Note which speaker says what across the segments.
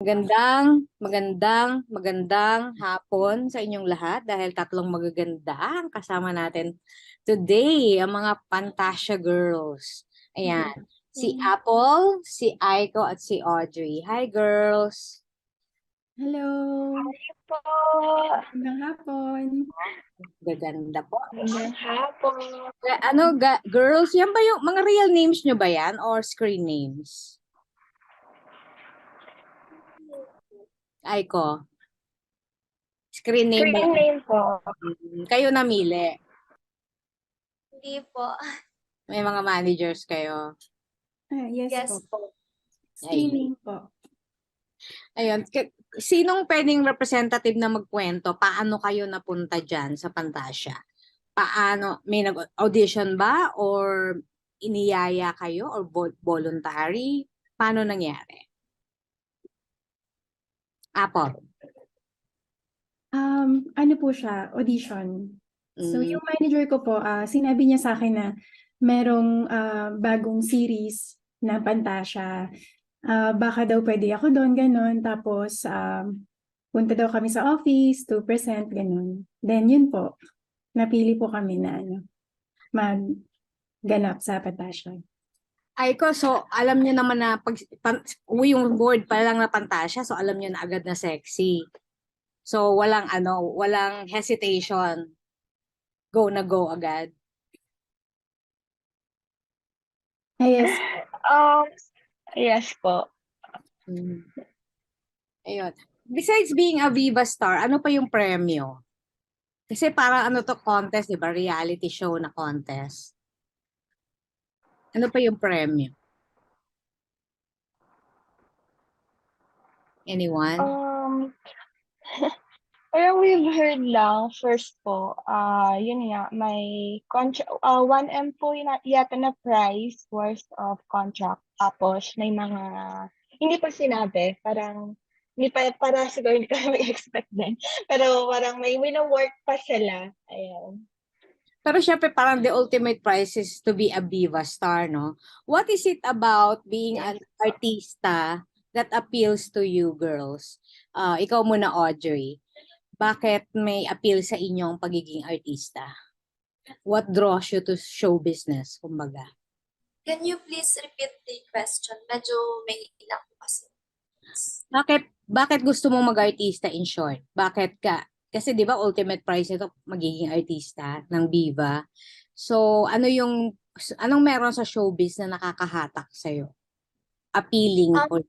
Speaker 1: Magandang hapon sa inyong lahat dahil tatlong magaganda ang kasama natin today, ang mga PantaXa girls. Ayan, si Apple, si Aiko at si Audrey. Hi girls!
Speaker 2: Hello!
Speaker 3: Po.
Speaker 2: Magandang hapon!
Speaker 1: Gaganda po.
Speaker 3: Magandang hapon.
Speaker 1: Girls, yan ba yung mga real names nyo ba yan or screen names? Aiko. Screen name ba?
Speaker 3: Screen name po.
Speaker 1: Kayo namili.
Speaker 3: Hindi po.
Speaker 1: May mga managers kayo.
Speaker 2: Yes,
Speaker 3: Yes
Speaker 2: po.
Speaker 3: po.
Speaker 2: Screen name po.
Speaker 1: Ayun. Sinong pwedeng representative na magkwento? Paano kayo napunta dyan sa PantaXa? Paano? May nag-audition ba? Or iniyaya kayo? Or voluntary? Paano nangyari? Apple.
Speaker 2: Ano po siya? Audition. So,
Speaker 1: Mm.
Speaker 2: yung manager ko po, sinabi niya sa akin na merong bagong series na PantaXa. Baka daw pwede ako doon, ganun. Tapos, punta daw kami sa office, 2%, ganun. Then, yun po. Napili po kami na magganap sa PantaXa.
Speaker 1: Aiko, so alam niyo naman na yung word pa lang na PantaXa, so alam niyo na agad na sexy. So walang hesitation. Go na go agad.
Speaker 2: Yes.
Speaker 3: Yes po.
Speaker 1: Ayun. Besides being a Viva star, ano pa yung premyo? Kasi para ano to contest, di ba? Reality show na contest. Ano pa yung premyo? Anyone?
Speaker 3: Parang we've heard lang first po, yun nga, may contract, 1M po yata na price worth of contract. Tapos may mga, hindi pa sinabi, parang, hindi pa, para siguro hindi kami mag-expect din. Pero parang may wina-work pa sila. Ayan.
Speaker 1: Pero syempre parang the ultimate prize is to be a Viva star, no? What is it about being an artista that appeals to you girls? Ikaw muna, Audrey. Bakit may appeal sa inyong pagiging artista? What draws you to show business, kumbaga?
Speaker 4: Can you please repeat the question? Medyo may ilang po kasi.
Speaker 1: Bakit gusto mong mag-artista in short? Bakit ka? Kasi 'di ba ultimate prize nito magiging artista ng Viva. So, anong meron sa showbiz na nakakahatak sa Appealing or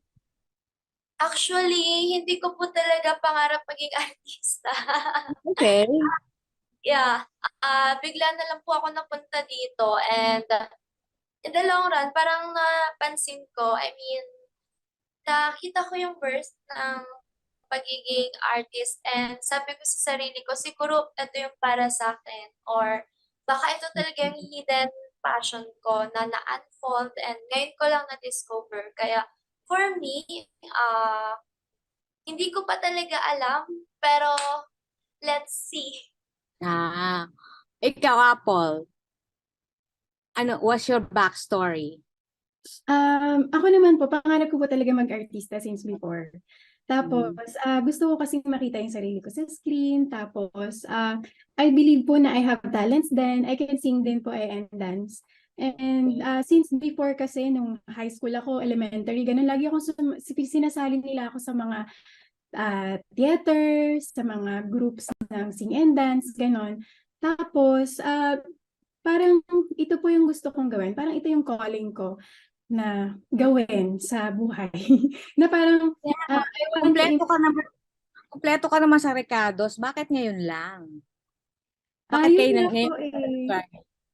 Speaker 4: Actually, hindi ko po talaga pangarap maging artista.
Speaker 1: okay.
Speaker 4: Yeah. Bigla na lang po ako napunta dito and in the long run, parang napansin ko, I mean, nakita ko yung birth ng pagiging artist and sabi ko sa sarili ko, siguro ito yung para sa akin or baka ito talaga yung hidden passion ko na na-unfold and ngayon ko lang na-discover. Kaya for me, hindi ko pa talaga alam pero let's see.
Speaker 1: Ikaw, Apple. What's your backstory?
Speaker 2: Ako naman po, pangarap ko po talaga mag-artista since before. Tapos, gusto ko kasi makita yung sarili ko sa screen. Tapos, I believe po na I have talents then. I can sing din po and dance. And since before kasi, nung high school ako, elementary, ganun, lagi ako sinasali nila ako sa mga theater, sa mga groups ng sing and dance, ganun. Tapos, parang ito po yung gusto kong gawin. Parang ito yung calling ko na gawin sa buhay. Na parang, I want to...
Speaker 1: Kompleto ka naman sa Recados. Bakit ngayon lang? Bakit
Speaker 2: Ayun
Speaker 1: kayo
Speaker 2: na
Speaker 1: ngayon?
Speaker 2: po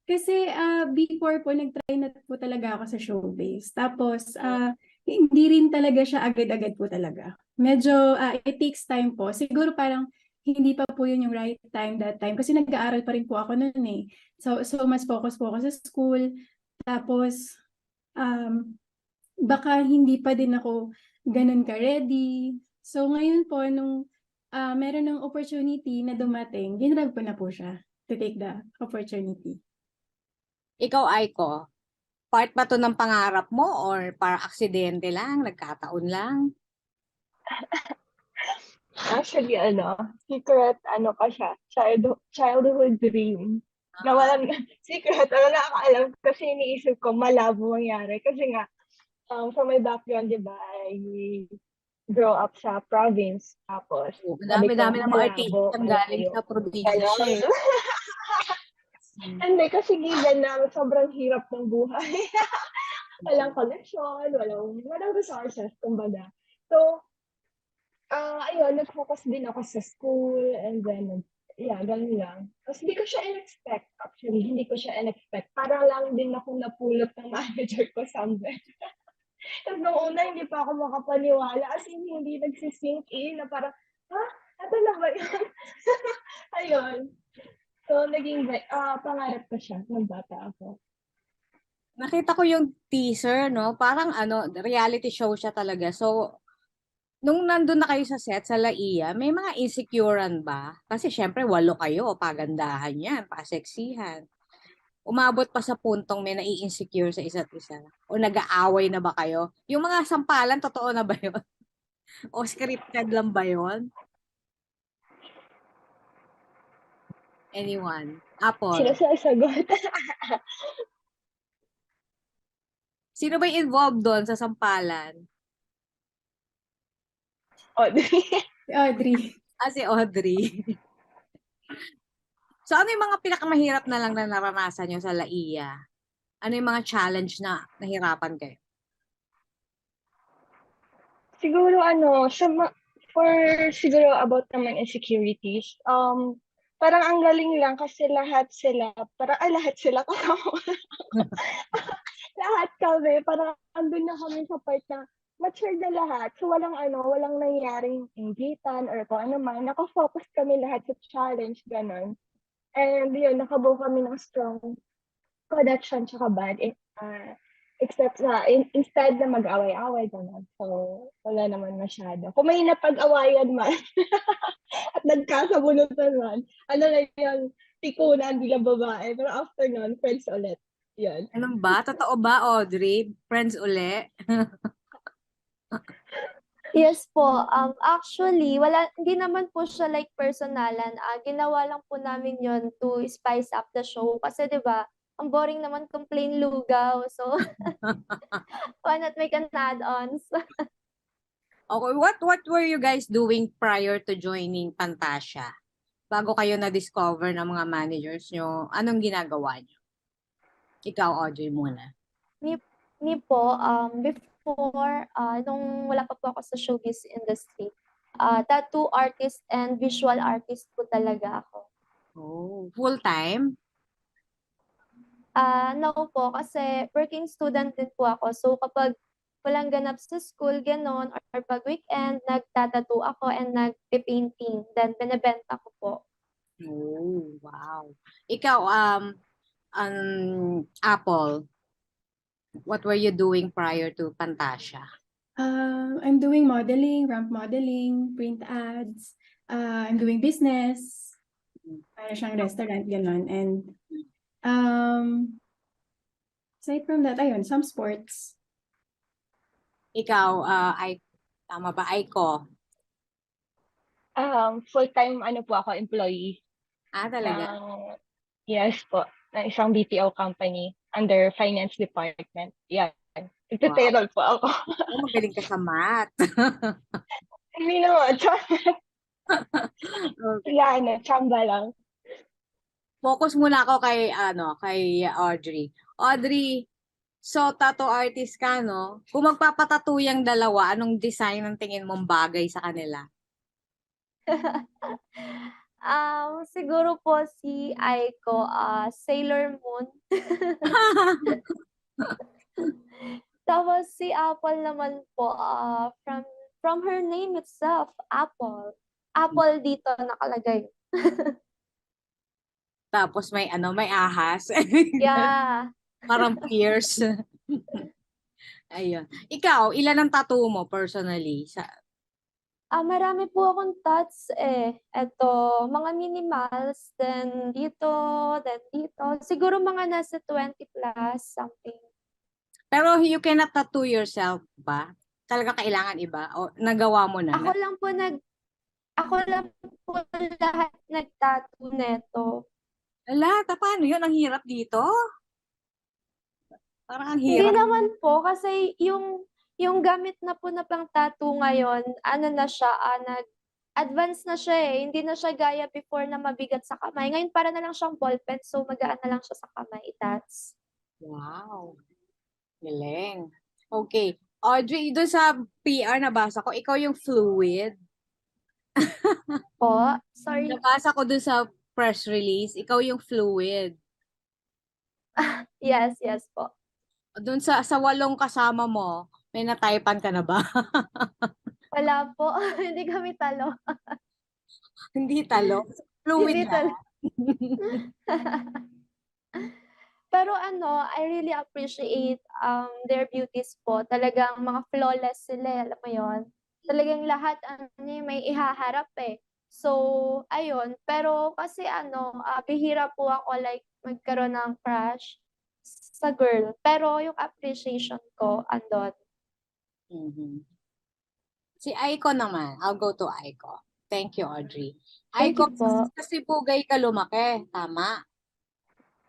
Speaker 2: Kasi before po, nag-try na po talaga ako sa showbiz. Tapos, hindi rin talaga siya agad-agad po talaga. Medyo, it takes time po. Siguro parang, hindi pa po yun yung right time that time. Kasi nag-aaral pa rin po ako noon eh. So mas focus po ako sa school. Tapos, baka hindi pa din ako ganun ka-ready. So ngayon po, nung meron ng opportunity na dumating, ginrab ko na po siya to take the opportunity.
Speaker 1: Ikaw, Aiko, part ba to ng pangarap mo or para aksidente lang, nagkataon lang?
Speaker 3: Actually, secret, pa siya, childhood dream. Na walang secret, nakakaalam kasi iniisip ko malabo mangyari. Kasi nga, from my background, di ba, I grow up sa province. Tapos,
Speaker 1: Ang
Speaker 3: sabi ko,
Speaker 1: dami-dami ng mga
Speaker 3: malabo,
Speaker 1: artistang galing
Speaker 3: malayo.
Speaker 1: sa probinsya eh.
Speaker 3: Hindi, kasi given na sobrang hirap ng buhay. Walang connection, walang resources, kumbaga. So, ayun, nag-focus din ako sa school and then, yeah, ganun lang. Tapos hindi ko siya in-expect, actually. Hindi ko siya in-expect. Parang lang din ako napulot ng manager ko somewhere. Tapos nung una, hindi pa ako makapaniwala. As in, hindi nagsisink in na parang, ha? Ito na ba yun? Ayun. So, naging, pangarap ko siya nung bata ako.
Speaker 1: Nakita ko yung teaser, no? Parang reality show siya talaga. So, nung nandun na kayo sa set, sa Laia, may mga insecurean ba? Kasi syempre, 8 kayo, pagandahan yan, paseksihan. Umabot pa sa puntong may nai-insecure sa isa't isa? O nag-aaway na ba kayo? Yung mga sampalan, totoo na ba yun? O scripted lang ba yun? Anyone?
Speaker 3: Sino
Speaker 1: Apple?
Speaker 3: sasagot?
Speaker 1: Sino ba yung involved doon sa sampalan?
Speaker 3: Audrey.
Speaker 2: Si Audrey.
Speaker 1: Si Audrey. So, ano yung mga pinakamahirap na lang na naranasan nyo sa Laia? Ano yung mga challenge na nahirapan kayo?
Speaker 3: Siguro for siguro about naman insecurities, parang ang galing lang kasi lahat sila kasama. Lahat kami, parang andun na kami sa part na mature na lahat. So walang nangyaring inggitan or kung ano man. Nakafocus kami lahat sa challenge, ganon. And yun, nakabuo kami ng strong connection tsaka bond. Except na, instead na mag-away-away, gano'n. So, wala naman masyado. Kung may napag-awayan man, at nagkasabunutan man, na yung tikunan bilang babae. Pero after nun, friends ulit. Yan.
Speaker 1: Ano ba? Totoo ba, Audrey? Friends uli?
Speaker 4: Yes po. Actually, hindi naman po siya like personalan. Ginawa lang po namin yon to spice up the show. Kasi 'di ba, ang boring naman kung plain lugaw. So, why not make an add-ons?
Speaker 1: Okay, what were you guys doing prior to joining PantaXa? Bago kayo na-discover ng mga managers nyo, anong ginagawa nyo? Ikaw, Audrey, muna.
Speaker 4: Ni po, before, nung wala pa po ako sa showbiz industry, tattoo artist and visual artist po talaga ako.
Speaker 1: Oh, full-time?
Speaker 4: No po, kasi working student din po ako. So kapag walang ganap sa school, ganon, or pag weekend, nagtatattoo ako and nagpe-painting. Then, binibenta ko po.
Speaker 1: Oh, wow. Ikaw, Apple, what were you doing prior to PantaXa?
Speaker 2: I'm doing modeling, ramp modeling, print ads. I'm doing business. Para siyang restaurant, gano'n. And aside from that, ayun, some sports.
Speaker 1: Ikaw, tama ba, Aiko?
Speaker 3: Full-time po ako, employee.
Speaker 1: Talaga?
Speaker 3: Yes po, ng isang BPO company under finance department. Yan. Nagpe-payroll po ako.
Speaker 1: Magaling ka sa math.
Speaker 3: Hindi naman.
Speaker 1: Okay.
Speaker 3: Chamba lang.
Speaker 1: Focus muna ako kay Audrey. Audrey, so tattoo artist ka, no? Kung magpapatattoo yung dalawa, anong design ang tingin mong bagay sa kanila?
Speaker 4: Siguro po si Aiko, Sailor Moon. Tapos si Apple naman po, from her name itself, Apple. Apple dito nakalagay.
Speaker 1: Tapos may ahas.
Speaker 4: Yeah.
Speaker 1: Parang fierce. Ayun. Ikaw, ilan ang tattoo mo personally?
Speaker 4: Marami po akong tats Ito, mga minimals, then dito. Siguro mga nasa 20 plus something.
Speaker 1: Pero you cannot tattoo yourself ba? talaga kailangan iba? O nagawa mo na?
Speaker 4: Ako lang po lahat nag-tattoo neto.
Speaker 1: Ala, paano yun? Ang hirap dito? Parang ang
Speaker 4: Hindi
Speaker 1: hirap.
Speaker 4: naman po kasi yung gamit na po na pang tattoo ngayon, ano na siya, nag-advance na siya eh. Hindi na siya gaya before na mabigat sa kamay. Ngayon para na lang siyang ballpen, so magaan na lang siya sa kamay. That's
Speaker 1: Wow. Galing. Okay. Audrey, doon sa PR nabasa ko, ikaw yung fluid.
Speaker 4: po. Sorry.
Speaker 1: Nabasa ko doon sa press release, ikaw yung fluid.
Speaker 4: Yes, yes po.
Speaker 1: Doon sa 8 kasama mo, may nataypan ka na ba?
Speaker 4: Wala po. Hindi kami talo.
Speaker 1: Hindi talo. Fluid
Speaker 4: Hindi
Speaker 1: na.
Speaker 4: talo. Pero I really appreciate their beauties po. Talagang mga flawless sila, alam mo yon. Talagang lahat may ihaharap eh. So, ayun. Pero kasi bihira po ako like magkaroon ng crush sa girl. Pero yung appreciation ko, andon.
Speaker 1: Mhm. Si Aiko naman. I'll go to Aiko. Thank you, Audrey.
Speaker 4: Thank
Speaker 1: Aiko,
Speaker 4: you po.
Speaker 1: sa Sibugay ka lumaki. Tama.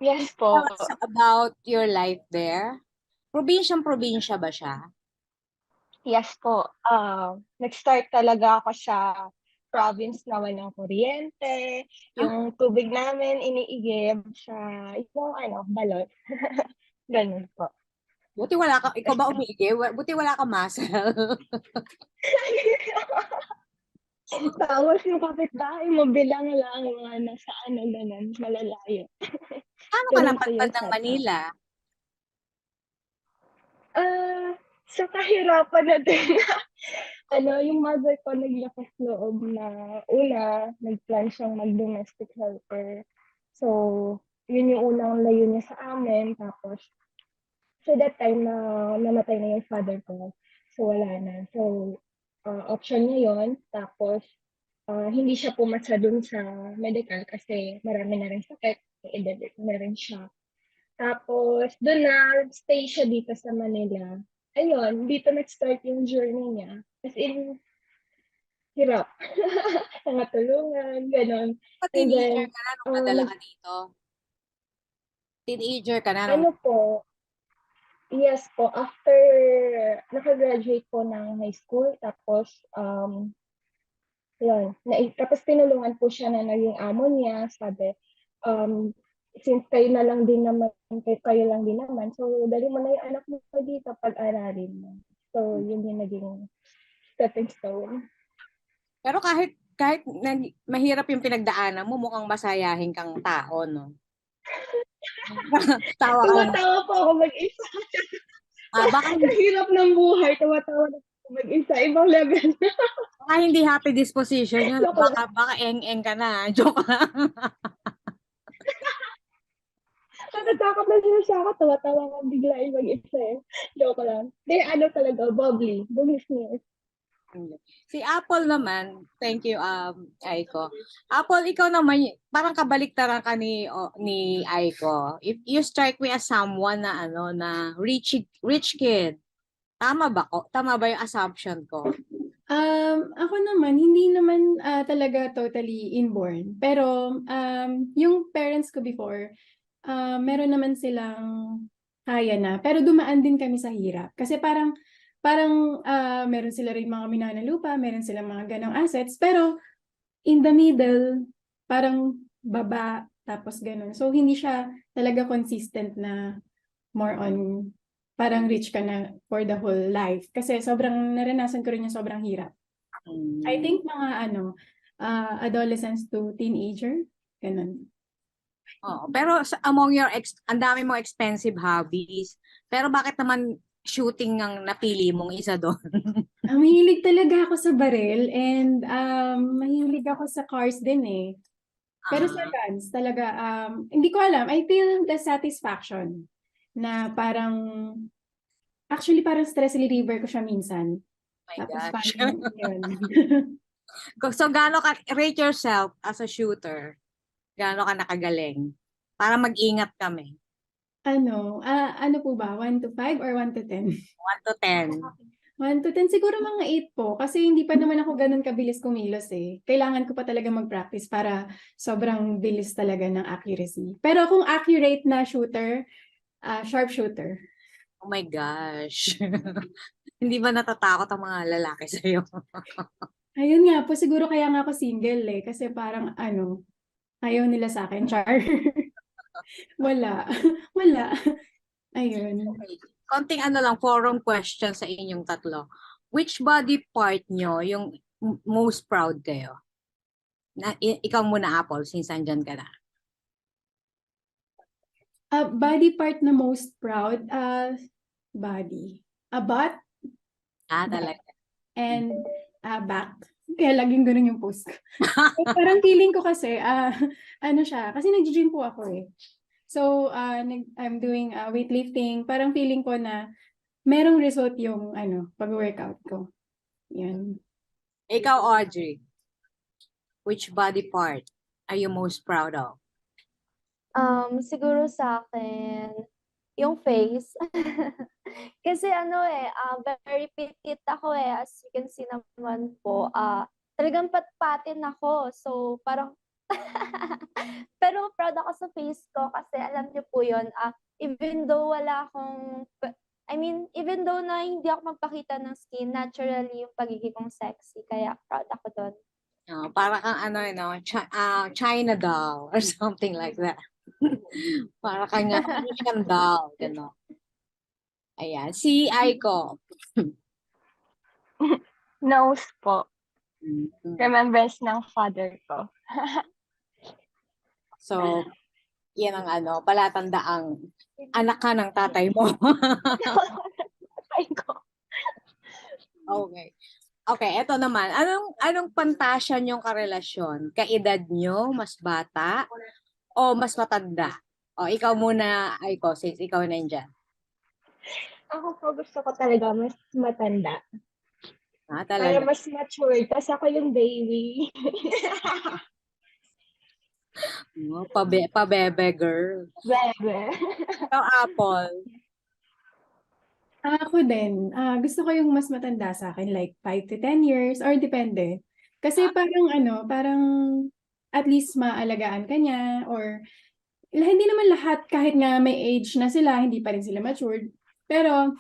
Speaker 3: Yes
Speaker 1: Tell
Speaker 3: po.
Speaker 1: us about your life there. Probinsyang-probinsya ba siya?
Speaker 3: Yes po. Nag-start talaga ako sa province na walang kuryente. Yung tubig namin iniigib sa yung balot. Ganun po.
Speaker 1: Buti wala ka, ikaw ba umigi? Buti wala ka muscle.
Speaker 3: Tapos yung kapitbahay mo bilang lang mga nasa ganun, malalayo.
Speaker 1: Paano ka
Speaker 3: Ganun po
Speaker 1: napadpad
Speaker 3: yung
Speaker 1: ng
Speaker 3: setup.
Speaker 1: Manila?
Speaker 3: Sa kahirapan na din. Yung mother ko naglakas loob na nagplan siyang mag-domestic helper. So, yun yung unang layo niya sa amin. Tapos, so that time na namatay na yung father ko. So, wala na. So, option niya yun. Tapos, hindi siya pumasa dun sa medical kasi marami na rin sakit. Edad na rin siya. Tapos, doon na stay siya dito sa Manila. Ayun, dito nag-start yung journey niya. As in, hirap. Nangatulungan, gano'n. And
Speaker 1: Teenager
Speaker 3: then,
Speaker 1: ka na nung nadala ka dito? Teenager ka na nung...
Speaker 3: yes po, after nakagraduate po ng high school, tapos, yun, tapos tinulungan po siya na naging amo niya, sabi, since kayo na lang din naman, kayo lang din naman, so dali mo na yung anak mo dito pag-aralin mo. So, yun yung naging stepping stone.
Speaker 1: Pero kahit mahirap yung pinagdaanan mo, mukhang masayahin kang tao, no? Tawa ka lang.
Speaker 3: Tumatawa po ako mag-isa.
Speaker 1: Baka
Speaker 3: Sa hirap ng buhay, tumatawa na ako mag-isa. Ibang level.
Speaker 1: baka hindi happy disposition yun.
Speaker 3: Joke lang.
Speaker 1: Baka eng-eng ka na. Joke lang.
Speaker 3: Natatakot na siya ako. Tawa-tawa nga biglain mag-isa eh. Joke lang. Di, talaga, bubbly. Bumisnes.
Speaker 1: Si Apple naman, thank you, Aiko. Apple, ikaw naman, parang kabaliktaran ka ni Aiko. If you strike me as someone na na rich kid. Tama ba ko? Tama ba yung assumption ko?
Speaker 2: Ako naman, hindi naman talaga totally inborn. Pero yung parents ko before, meron naman silang kaya na. Pero dumaan din kami sa hirap. Kasi parang meron sila rin mga minana lupa, meron silang mga ganong assets. Pero in the middle, parang baba, tapos ganon. So hindi siya talaga consistent na more on parang rich ka na for the whole life. Kasi sobrang naranasan ko rin yung sobrang hirap. I think mga adolescents to teenager, ganun.
Speaker 1: Oh, pero among your ang dami mong expensive hobbies. Pero bakit naman shooting ang napili mong isa doon?
Speaker 2: Mahilig talaga ako sa baril and mahilig ako sa cars din eh. Pero sa guns talaga, hindi ko alam. I feel the satisfaction na actually parang stress reliever ko siya minsan.
Speaker 1: My
Speaker 2: Tapos
Speaker 1: gosh.
Speaker 2: parang yun.
Speaker 1: So, gaano ka, rate yourself as a shooter? Gaano ka nakagaling? Para mag-ingat kami.
Speaker 2: Ano po ba? 1 to 5 or 1 to 10?
Speaker 1: 1 to 10.
Speaker 2: 1 to 10, siguro mga 8 po. Kasi hindi pa naman ako ganun kabilis kumilos eh. Kailangan ko pa talaga mag-practice para sobrang bilis talaga ng accuracy. Pero kung accurate na shooter, sharp shooter.
Speaker 1: Oh my gosh. Hindi ba natatakot ang mga lalaki sa'yo?
Speaker 2: Ayun nga po, siguro kaya nga ako single eh. Kasi parang ayaw nila sa akin, char. Wala. Wala. Ayun.
Speaker 1: Okay. Konting lang, forum question sa inyong tatlo. Which body part nyo yung most proud kayo? Ikaw muna, Apple, since andyan ka na.
Speaker 2: Body part na most proud, body. Butt
Speaker 1: Talaga.
Speaker 2: and back. Kaya laging ganun yung post ko. Parang feeling ko kasi, siya, kasi nag-gym po ako eh. So, I'm doing weightlifting. Parang feeling ko na merong result yung pag-workout ko. Yan.
Speaker 1: Ikaw, Audrey, which body part are you most proud of?
Speaker 4: Siguro sa akin, yung face. Kasi very petite ako eh. As you can see naman po, talagang patpatin ako. So, parang pero proud ako sa face ko kasi alam niyo po yun, even though even though na hindi ako magpakita ng skin, naturally yung pagiging kong sexy. Kaya proud ako doon.
Speaker 1: Para kang China doll or something like that. Para kang Asian doll. Gano'n. Ayan. Si Aiko.
Speaker 3: Nose po.
Speaker 1: Mhm.
Speaker 3: Remembrance ng father ko.
Speaker 1: So, yan ang palatandaang anak ka ng tatay mo.
Speaker 3: Aiko.
Speaker 1: Okay. Okay, eto naman. Anong pantasya niyong karelasyon? Kaedad niyo, mas bata, o mas matanda? O, ikaw muna, Aiko, since ikaw nandyan.
Speaker 3: Ako po gusto ko talaga mas matanda. Para
Speaker 1: Talaga.
Speaker 3: mas mature. Kasi ako yung baby.
Speaker 1: Pabebe girl.
Speaker 3: Bebe.
Speaker 1: Ikaw, Apple.
Speaker 2: Ako din, gusto ko yung mas matanda sa akin, like 5 to 10 years, or depende. Kasi parang at least maalagaan ka niya, or hindi naman lahat, kahit nga may age na sila, hindi pa rin sila matured. Pero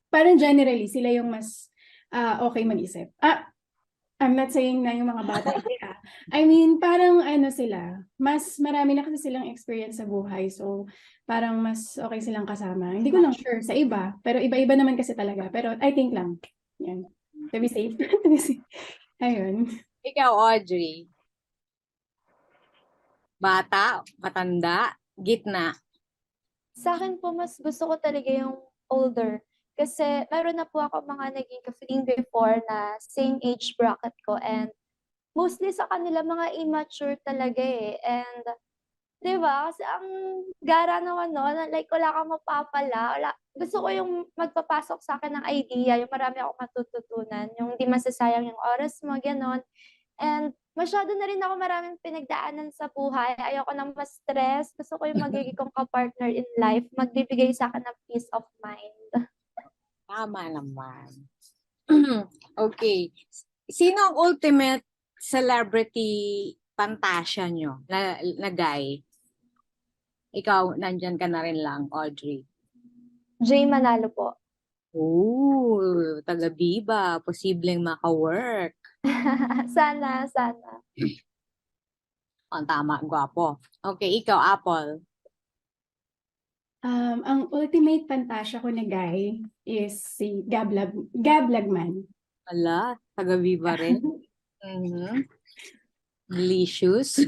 Speaker 2: parang generally, sila yung mas okay mag-isip. I'm not saying na yung mga bata, I mean, parang sila, mas marami na kasi silang experience sa buhay. So, parang mas okay silang kasama. Hindi ko lang sure sa iba, pero iba-iba naman kasi talaga. Pero I think lang. Yan. To be safe. To be safe. Ayun.
Speaker 1: Ikaw, Audrey. Bata, matanda, gitna.
Speaker 4: Sa akin po, mas gusto ko talaga yung older. Kasi meron na po ako mga naging ka-feeling before na same age bracket ko, and mostly sa kanila mga immature talaga eh. And, di ba? Kasi ang gara naman like wala kang mapapala. Gusto ko yung magpapasok sa akin ng idea, yung marami akong matututunan, yung di masasayang yung oras mo, gano'n. And masyado na rin ako maraming pinagdaanan sa buhay. Ayoko nang ma-stress. Gusto ko yung magiging kong ka-partner in life, magbibigay sa akin ng peace of mind.
Speaker 1: Tama naman. Okay. Sino ang ultimate celebrity pantasya nyo na guy? Ikaw, nandyan ka na rin lang, Audrey.
Speaker 4: Jay Manalo po.
Speaker 1: Oh, taga-Viva. Posibleng maka-work.
Speaker 4: Sana.
Speaker 1: Ang tama, gwapo. Okay, ikaw, Apple.
Speaker 2: Ang ultimate pantasya ko na guy is si Gab Lagman.
Speaker 1: Ala, taga-Viva rin. Mhm. Delicious.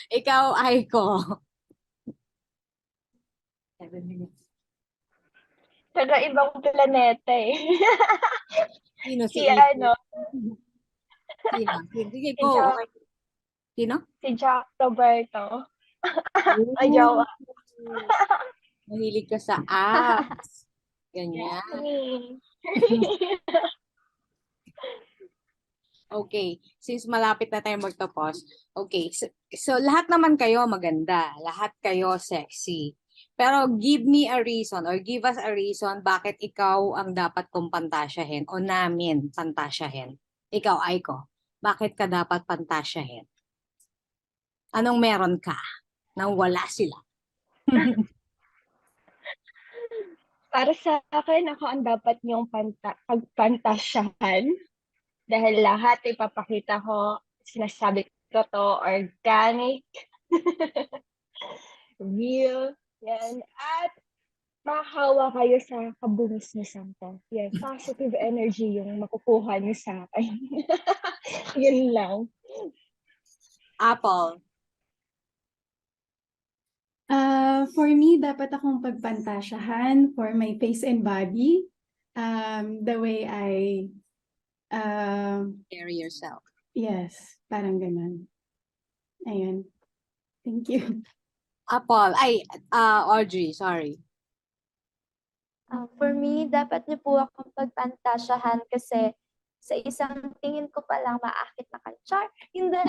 Speaker 1: Ikaw, Aiko. 7 minutes.
Speaker 3: Taga ibang planeta eh.
Speaker 1: Sino
Speaker 3: Si
Speaker 1: Sino? Sige, go.
Speaker 3: Jack.
Speaker 1: Okay. Sino?
Speaker 3: Si Jack Roberto.
Speaker 1: Ooh.
Speaker 3: Ay, jowa.
Speaker 1: Mahilig ka sa apps. Ganyan. Okay. Since malapit na tayo magtapos. Okay. So lahat naman kayo maganda. Lahat kayo sexy. Pero give me a reason or give us a reason bakit ikaw ang dapat kong pantasyahin o namin pantasyahin. Ikaw, Aiko, bakit ka dapat pantasyahin? Anong meron ka nang wala sila?
Speaker 3: Para sa akin, ako ang dapat niyong pagpantasyahan dahil lahat ipapakita ko, sinasabi ko to, organic, real, yan. At mahahawa kayo sa kabungis-misan ko. Yan, positive energy yung makukuha niyo sa akin. Yun lang.
Speaker 1: Apple.
Speaker 2: For me, dapat akong pagpantasyahan for my face and body. The way I,
Speaker 1: Carry yourself.
Speaker 2: yes, parang ganun. Ayun. Thank you.
Speaker 1: Apple. Ay, Audrey, sorry.
Speaker 4: For me, dapat niyo po akong pagpantasyahan kasi sa isang tingin ko pa lang maakit na kayo. Char, hindi.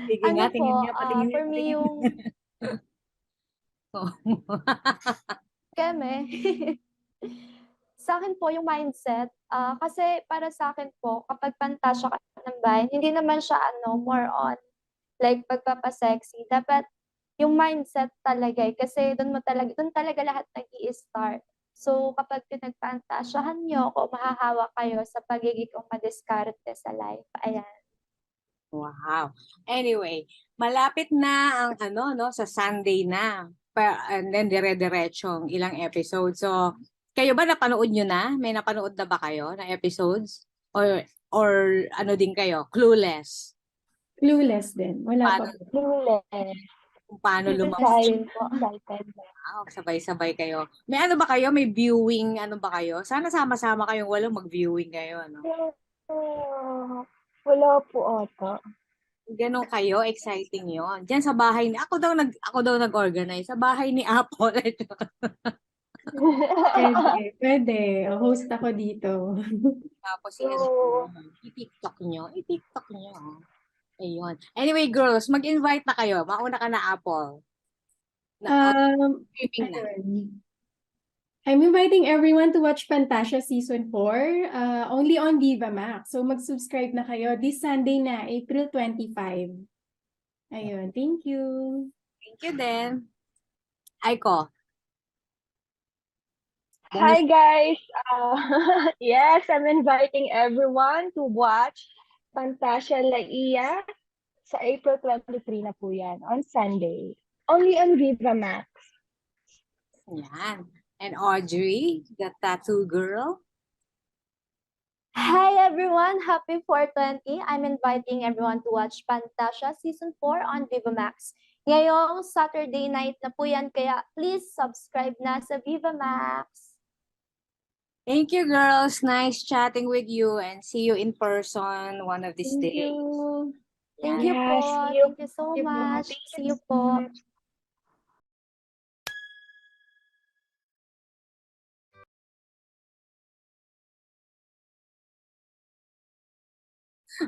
Speaker 1: Sige
Speaker 4: Ano
Speaker 1: nga,
Speaker 4: po,
Speaker 1: tingin nga, patingin
Speaker 4: for
Speaker 1: nga,
Speaker 4: me
Speaker 1: patingin.
Speaker 4: yung
Speaker 1: Oh.
Speaker 4: keme. Sa akin po yung mindset, kasi para sa akin po, kapag pantasya ka ng bayan, hindi naman siya more on like pagpapasexy. Dapat yung mindset talaga kasi doon talaga lahat nag-i-start. So kapag pinagpantasyahan nyo ako, mahahawa kayo sa pagiging madiskarte sa life. Ayan.
Speaker 1: Wow. Anyway, malapit na ang sa Sunday na. And then dire-diretsong ilang episodes. So, kayo ba napanood nyo na? May napanood na ba kayo na episodes? Or ano din kayo? Clueless?
Speaker 2: Clueless din. Wala pa.
Speaker 3: Clueless.
Speaker 1: Kung paano lumabas?
Speaker 3: Excited.
Speaker 1: Wow, sabay-sabay kayo. May ano ba kayo? May viewing ano ba kayo? Sana sama-sama kayong walang mag-viewing kayo. Ano?
Speaker 3: Wala po ata.
Speaker 1: Ganon kayo, exciting yon. Diyan sa bahay ni ako daw nag-organize sa bahay ni Apple.
Speaker 2: Pwede. Host ako dito.
Speaker 1: Tapos
Speaker 3: Oo.
Speaker 1: i-TikTok nyo. Ayun. Anyway, girls, mag-invite na kayo. Mauna ka na, Apple. Streaming na.
Speaker 2: Ayun. I'm inviting everyone to watch PantaXa Season 4 only on Vivamax. So mag-subscribe na kayo this Sunday na, April 25. Ayun, thank you.
Speaker 1: Thank you then. Aiko.
Speaker 3: Hi guys! Yes, I'm inviting everyone to watch PantaXa 𝐤𝐿 sa April 23 na po yan, on Sunday. Only on Vivamax.
Speaker 1: Yan. And Audrey, the tattoo girl.
Speaker 4: Hi everyone! Happy 420! I'm inviting everyone to watch PantaXa Season 4 on Vivamax. Ngayong Saturday night na po yan, kaya please subscribe na sa Vivamax.
Speaker 1: Thank you, girls. Nice chatting with you and see you in person one of these days.
Speaker 4: Thank you po.
Speaker 3: See you.
Speaker 4: Thank you so much. See you po.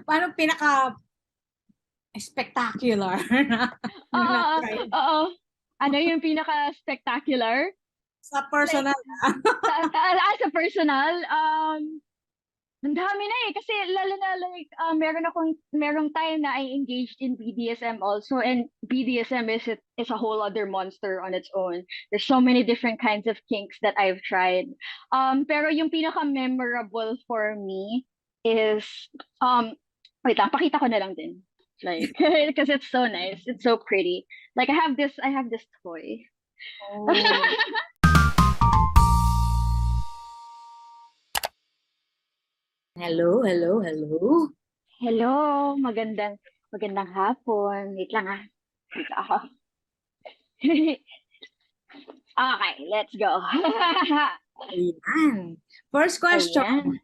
Speaker 1: Paano spectacular
Speaker 5: Oo. Ano yung pinaka-spectacular?
Speaker 1: sa personal?
Speaker 5: Sa personal, ang dami na eh. Kasi lalo na like, merong time na I engaged in BDSM also. And BDSM is a whole other monster on its own. There's so many different kinds of kinks that I've tried. Pero yung pinaka-memorable for me is, wait lang, pakita ko na lang din. Like, because it's so nice. It's so pretty. Like, I have this toy.
Speaker 1: Oh. Hello.
Speaker 5: Hello, magandang hapon. Wait lang ah. Wait ako. Okay, let's go.
Speaker 1: Ayan. First question.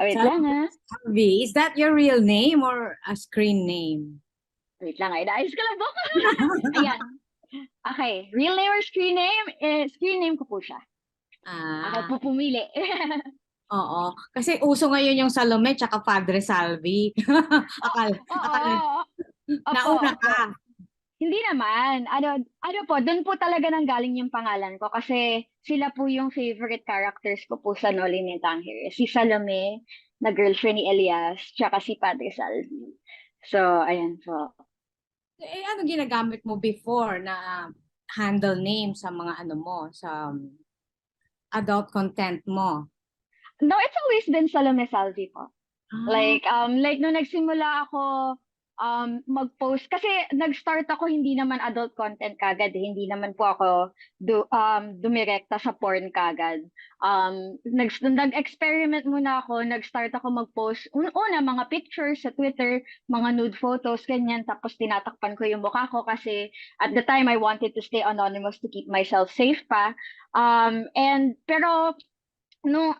Speaker 5: Ayan. Wait lang ah.
Speaker 1: Salvi, is that your real name or a screen name?
Speaker 5: Wait lang ah. Inaayos ko lang po. Ayan. Okay, real name or screen name? Screen name ko po siya. Okay po pumili.
Speaker 1: Oo. Kasi uso ngayon yung Salome tsaka Padre Salvi. Akala. Nauna ka.
Speaker 5: Hindi naman. Ano po, doon po talaga nanggaling yung pangalan ko kasi sila po yung favorite characters ko po sa Noli Me Tangere. Si Salome, na girlfriend ni Elias, tsaka si Padre Salvi. So, ayan po.
Speaker 1: Eh, ano ginagamit mo before na handle name sa mga ano mo, sa adult content mo?
Speaker 5: No, it's always been Salome Salvi po.
Speaker 1: Ah,
Speaker 5: Like nung nagsimula ako mag-post kasi nag-start ako hindi naman adult content kagad, hindi naman po ako dumirekta sa porn kagad. Nag-experiment muna ako, nag-start ako mag-post una mga pictures sa Twitter, mga nude photos ganyan, tapos tinatakpan ko yung mukha ko kasi at the time I wanted to stay anonymous to keep myself safe pa. And pero nung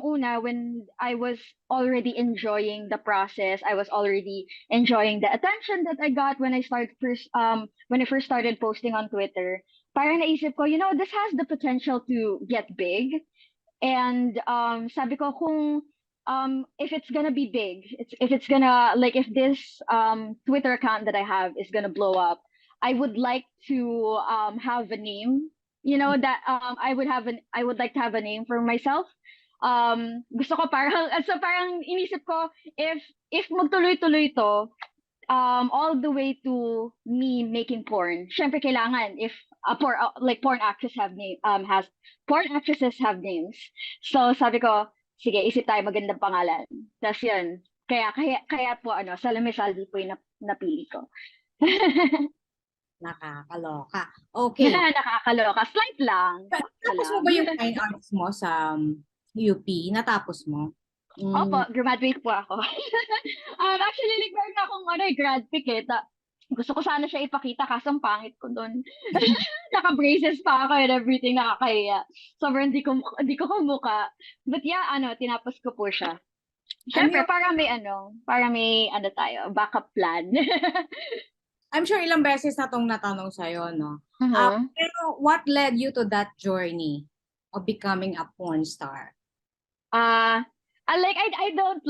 Speaker 5: una, when I was already enjoying the process, I was already enjoying the attention that I got when when I first started posting on Twitter. Parang naisip ko, this has the potential to get big. And sabi ko kung if it's gonna be big, if it's gonna like if this Twitter account that I have is gonna blow up, I would like to have a name. That I would like to have a name for myself. Gusto ko parang so parang inisip ko if magtuloy-tuloy to all the way to me making porn. Syempre kailangan if like porn actresses have porn actresses have names. So sabi ko, sige, isip tayo magandang pangalan. Tapos yun, kaya po Salome Salvi po yung napili ko.
Speaker 1: nakakaloka. Okay.
Speaker 5: Nakakaloka. Slight lang.
Speaker 1: Tapos mo ba yung fine arts mo sa UP? Natapos mo?
Speaker 5: Opo, graduate po ako. Actually, like, meron akong grad pic eh. Gusto ko sana siya ipakita kaso ang pangit ko doon. Naka-braces pa ako and everything, nakakahiya. Sobrang hindi ko kumukha. But yeah, tinapos ko po siya. Siyempre, para may tayo, backup plan.
Speaker 1: I'm sure ilang beses na tong natanong sa'yo, no?
Speaker 5: Uh-huh.
Speaker 1: Pero what led you to that journey of becoming a porn star?
Speaker 5: I don't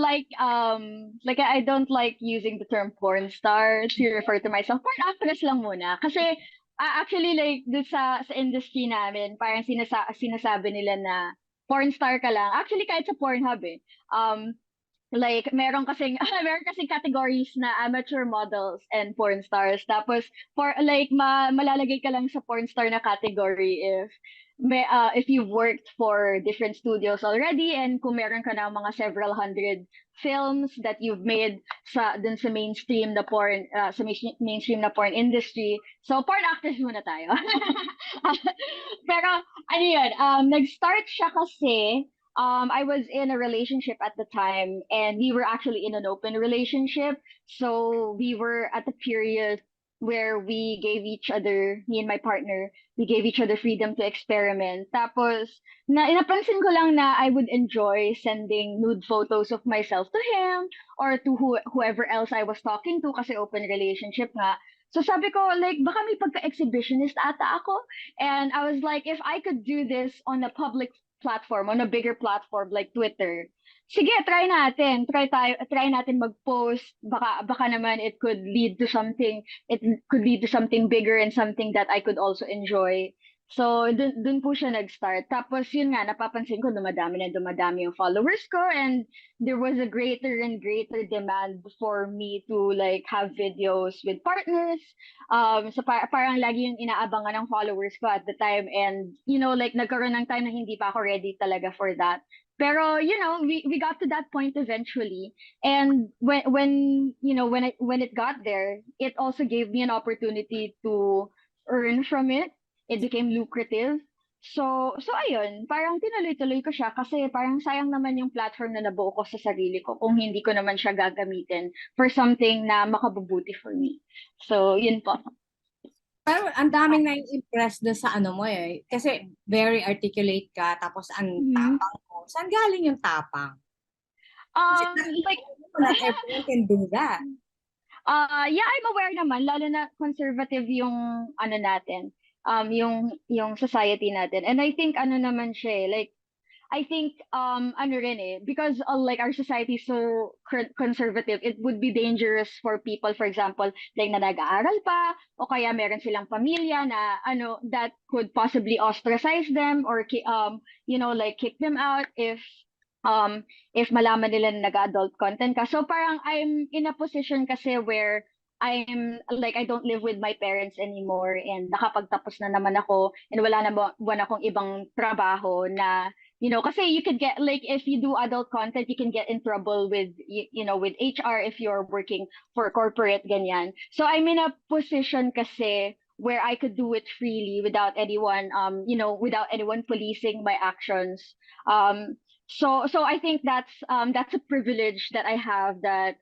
Speaker 5: like using the term porn star to refer to myself. Porn actress lang muna. Kasi actually like dun sa industry namin, parang sinasabi nila na porn star ka lang. Actually kahit sa Pornhub eh. Like meron kasing categories na amateur models and porn stars. Tapos malalagay ka lang sa porn star na category if you've worked for different studios already and kung meron ka na mga several hundred films that you've made dun sa mainstream na porn mainstream na porn industry. So porn actress muna tayo. Pero ano yun, nag-start siya kasi I was in a relationship at the time and we were actually in an open relationship. So we were at the period where we gave each other, me and my partner, we gave each other freedom to experiment. Tapos, napansin ko lang na I would enjoy sending nude photos of myself to him or to whoever else I was talking to kasi open relationship nga. So sabi ko, like, baka may pagka-exhibitionist ata ako. And I was like, if I could do this on a public platform, on a bigger platform like Twitter, sige, try natin. Try natin mag-post. Baka naman it could lead to something bigger and something that I could also enjoy. So, dun po siya nag-start. Tapos, yun nga, napapansin ko, dumadami yung followers ko and there was a greater and greater demand for me to, like, have videos with partners. So, parang lagi yung inaabangan ng followers ko at the time and, like, nagkaroon ng time na hindi pa ako ready talaga for that. Pero, we got to that point eventually. And when it got there, it also gave me an opportunity to earn from it. It became lucrative. So ayun, parang tinuloy-tuloy ko siya kasi parang sayang naman yung platform na nabuo ko sa sarili ko kung hindi ko naman siya gagamitin for something na makabubuti for me. So, yun po.
Speaker 1: Pero ang daming na-impress doon sa ano mo eh. Kasi very articulate ka, tapos ang tapang mo. Saan galing yung tapang? Not everyone can do that.
Speaker 5: Yeah, I'm aware naman, lalo na conservative yung natin, yung society natin. And I think naman siya like, I think ano rin eh, because like our society is so conservative, it would be dangerous for people, for example, like na nag-aaral pa o kaya meron silang pamilya na ano that could possibly ostracize them or you know, like kick them out if malaman nila na nag-adult content ka. So parang I'm in a position kasi where I'm like I don't live with my parents anymore and nakapagtapos na naman ako and wala akong ibang trabaho na you know, kasi you could get like if you do adult content, you can get in trouble with you know with HR if you're working for corporate ganyan. So I'm in a position kasi where I could do it freely without anyone you know without anyone policing my actions. So I think that's a privilege that I have that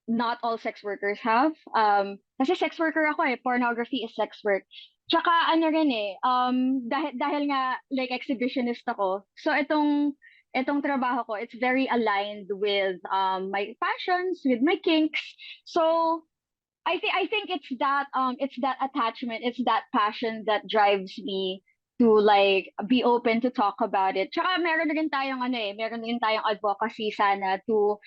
Speaker 5: not all sex workers have. Kasi sex worker ako eh, pornography is sex work. Tsaka ano rin eh, dahil nga like exhibitionist ako, so itong trabaho ko, it's very aligned with my passions, with my kinks. So I think it's that attachment, it's that passion that drives me to like be open to talk about it. Tsaka meron rin tayong advocacy sana to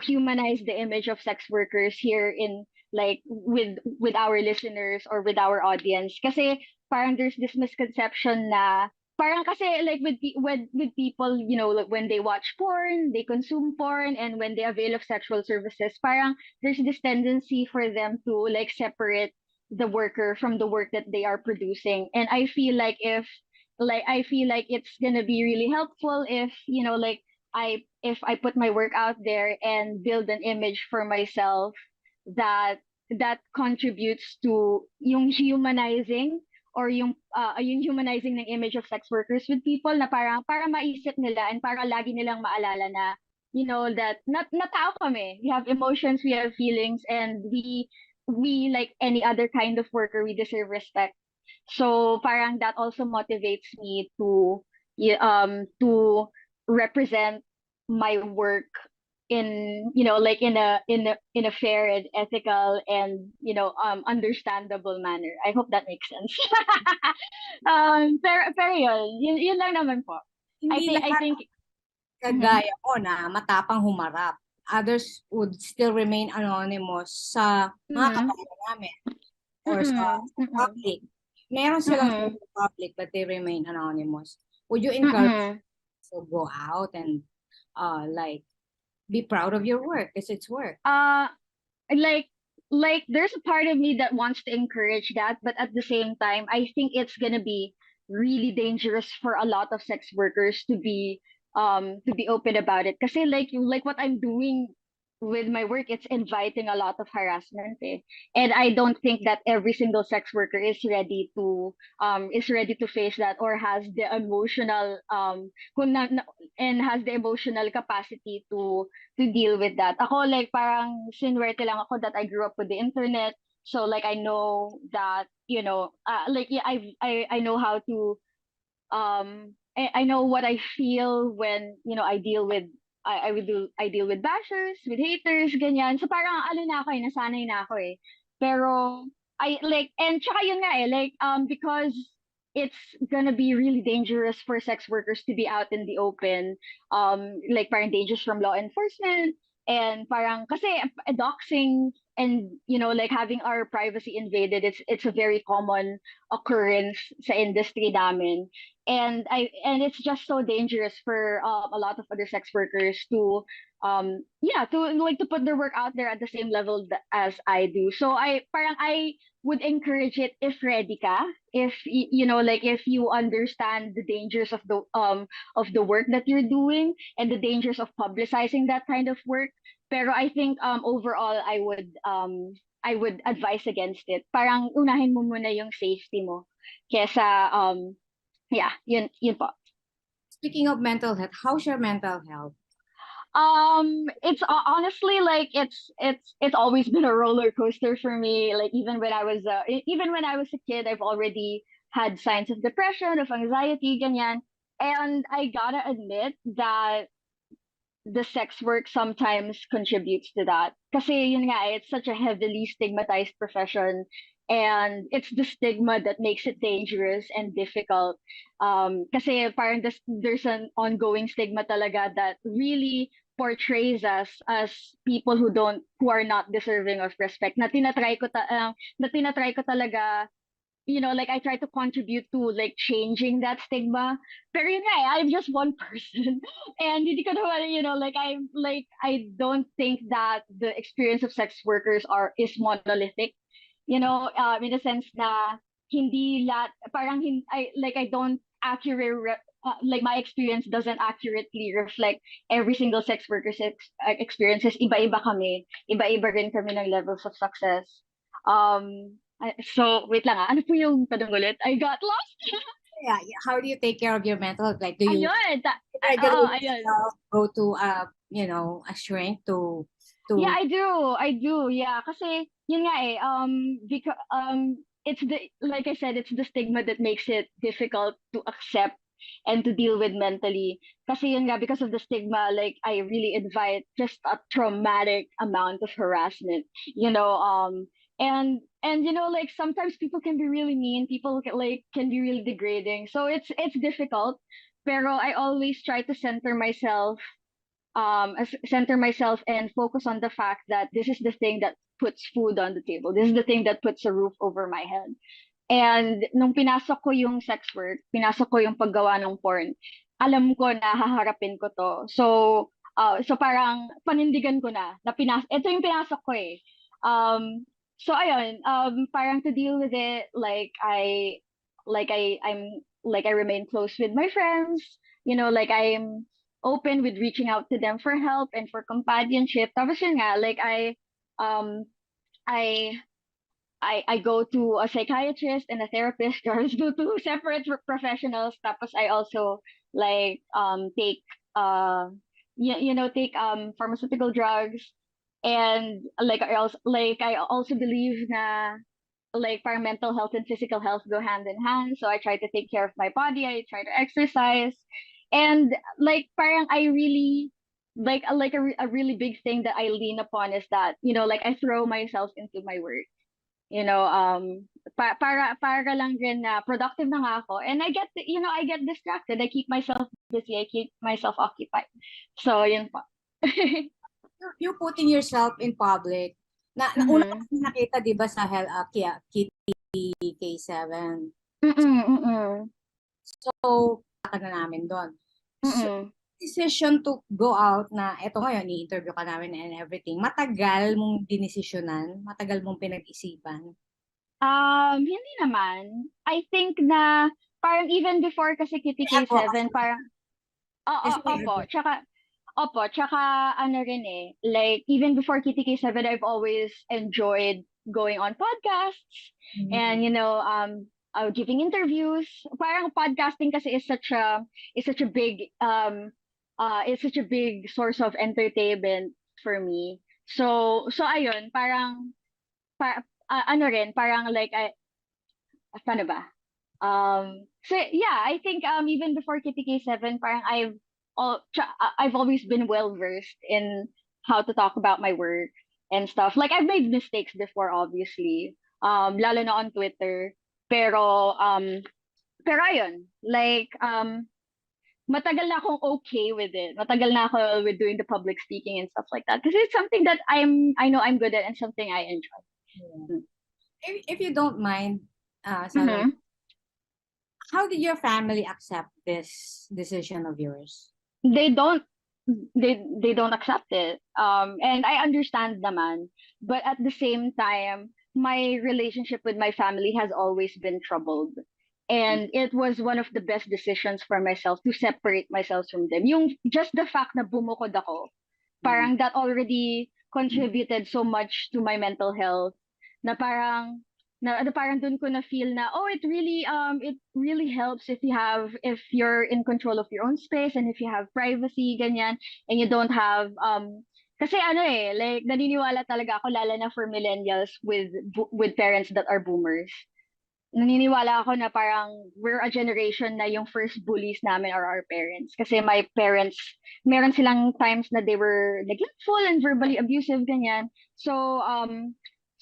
Speaker 5: humanize the image of sex workers here in like with our listeners or with our audience. Kasi parang there's this misconception na parang kasi like with people, you know, like when they watch porn, they consume porn, and when they avail of sexual services, parang there's this tendency for them to like separate the worker from the work that they are producing. And I feel like it's gonna be really helpful if, you know, like if I put my work out there and build an image for myself that contributes to yung humanizing or yung humanizing ng image of sex workers with people na parang para maisip nila and para lagi nilang maalala na you know that na tao kami. We have emotions, we have feelings, and we like any other kind of worker, we deserve respect. So parang that also motivates me to represent my work in you know like in a fair and ethical and you know understandable manner. I hope that makes sense. Pero yun lang naman po.
Speaker 1: Hindi
Speaker 5: I
Speaker 1: lahat
Speaker 5: think
Speaker 1: kagaya ko na matapang humarap. Others would still remain anonymous sa mga kabayan namin or sa public. Meron silang public but they remain anonymous. Would you encourage to go out and like be proud of your work because it's work?
Speaker 5: Like there's a part of me that wants to encourage that, but at the same time I think it's gonna be really dangerous for a lot of sex workers to be open about it, kasi like what I'm doing with my work, it's inviting a lot of harassment eh. And I don't think that every single sex worker is ready to face that or has the emotional and has the emotional capacity to deal with that. Ako like parang sinwerte lang ako that I grew up with the internet. So like I know that, you know, like yeah, I know how to I know what I feel when, you know, I deal with bashers, with haters, ganyan. So parang ano na ako eh, nasanay na ako eh. Pero I like and tsaka yun nga eh, like because it's gonna be really dangerous for sex workers to be out in the open. Like parang dangerous from law enforcement and parang kasi doxing and you know like having our privacy invaded, it's a very common occurrence sa industry namin. And it's just so dangerous for a lot of other sex workers to to put their work out there at the same level as I do. So I would encourage it if ready ka, if you know like if you understand the dangers of the work that you're doing and the dangers of publicizing that kind of work. Pero I think overall I would advise against it. Parang unahin mo muna yung safety mo kesa yeah, yun po.
Speaker 1: Speaking of mental health, how's your mental health?
Speaker 5: It's honestly like it's always been a roller coaster for me. Like even when I was a kid, I've already had signs of depression, of anxiety, ganyan. And I gotta admit that the sex work sometimes contributes to that. Kasi yun nga, it's such a heavily stigmatized profession. And it's the stigma that makes it dangerous and difficult. Kasi parang there's an ongoing stigma talaga that really portrays us as people who are not deserving of respect. Na tinatry ko talaga, like I try to contribute to like changing that stigma. Pero yun nga, I'm just one person. And hindi ko naman, I don't think that the experience of sex workers is monolithic. In the sense na I don't like my experience doesn't accurately reflect every single sex worker's experiences. Iba-iba kami. Iba-iba rin kami ng levels of success. So, wait lang ano po yung tanong ulit? I got lost.
Speaker 1: Yeah, how do you take care of your mental health? Like, do you
Speaker 5: Ayun.
Speaker 1: regularly
Speaker 5: Ayun.
Speaker 1: go to a shrink to
Speaker 5: Yeah, I do. Yeah, kasi yun nga because it's like I said, it's the stigma that makes it difficult to accept and to deal with mentally. Kasi yun nga, because of the stigma, like I really invite just a traumatic amount of harassment, and like sometimes people can be really mean, people can be really degrading. So it's difficult, pero I always try to center myself and focus on the fact that this is the thing that puts food on the table. This is the thing that puts a roof over my head. And nung pinasok ko yung sex work, pinasok ko yung paggawa ng porn, alam ko na haharapin ko to. So parang panindigan ko ito yung pinasok ko eh. So ayun, parang to deal with it, I remain close with my friends, like I'm open with reaching out to them for help and for companionship. Tapos yun nga, like um I I go to a psychiatrist and a therapist, or two separate professionals. Tapos I also take take pharmaceutical drugs, and I also believe na like parang mental health and physical health go hand in hand. So I try to take care of my body. I try to exercise, and like parang I really a really big thing that I lean upon is that like I throw myself into my work. Para lang rin na productive na nga ako, and I get distracted. I keep myself busy. I keep myself occupied. So yun po.
Speaker 1: you putting yourself in public. Una ko kasi nakita, di ba, sa Kitty K7. So, ka na namin doon. So, decision to go out na eto ngayon, i-interview ka namin and everything, matagal mong dinesisyonan? Matagal mong pinag-isipan?
Speaker 5: Hindi naman. I think na parang even before kasi Kitty K7, parang tsaka ano rin like even before Kitty K7, I've always enjoyed going on podcasts and giving interviews. Parang podcasting kasi is such a big it's such a big source of entertainment for me. So ayun, parang parang like paano ba? So yeah, I think even before Kitty K7, parang I've always been well versed in how to talk about my work and stuff. Like I've made mistakes before, obviously. Lalo na on Twitter. Pero ayun, like matagal na akong okay with it. Matagal na ako with doing the public speaking and stuff like that. Because it's something that I know I'm good at and something I enjoy.
Speaker 1: Yeah. If you don't mind, Salome, how did your family accept this decision of yours?
Speaker 5: They don't accept it. And I understand naman. But at the same time, my relationship with my family has always been troubled. And it was one of the best decisions for myself to separate myself from them. Yung just the fact na bumukod ako, parang that already contributed so much to my mental health. Na parang dun ko na feel na it really helps if you're in control of your own space and if you have privacy ganyan, and you don't have kasi like naniniwala talaga ako, lalo na for millennials with parents that are boomers. Naniniwala ako na parang we're a generation na yung first bullies namin are our parents. Kasi my parents, meron silang times na they were neglectful and verbally abusive, ganyan. So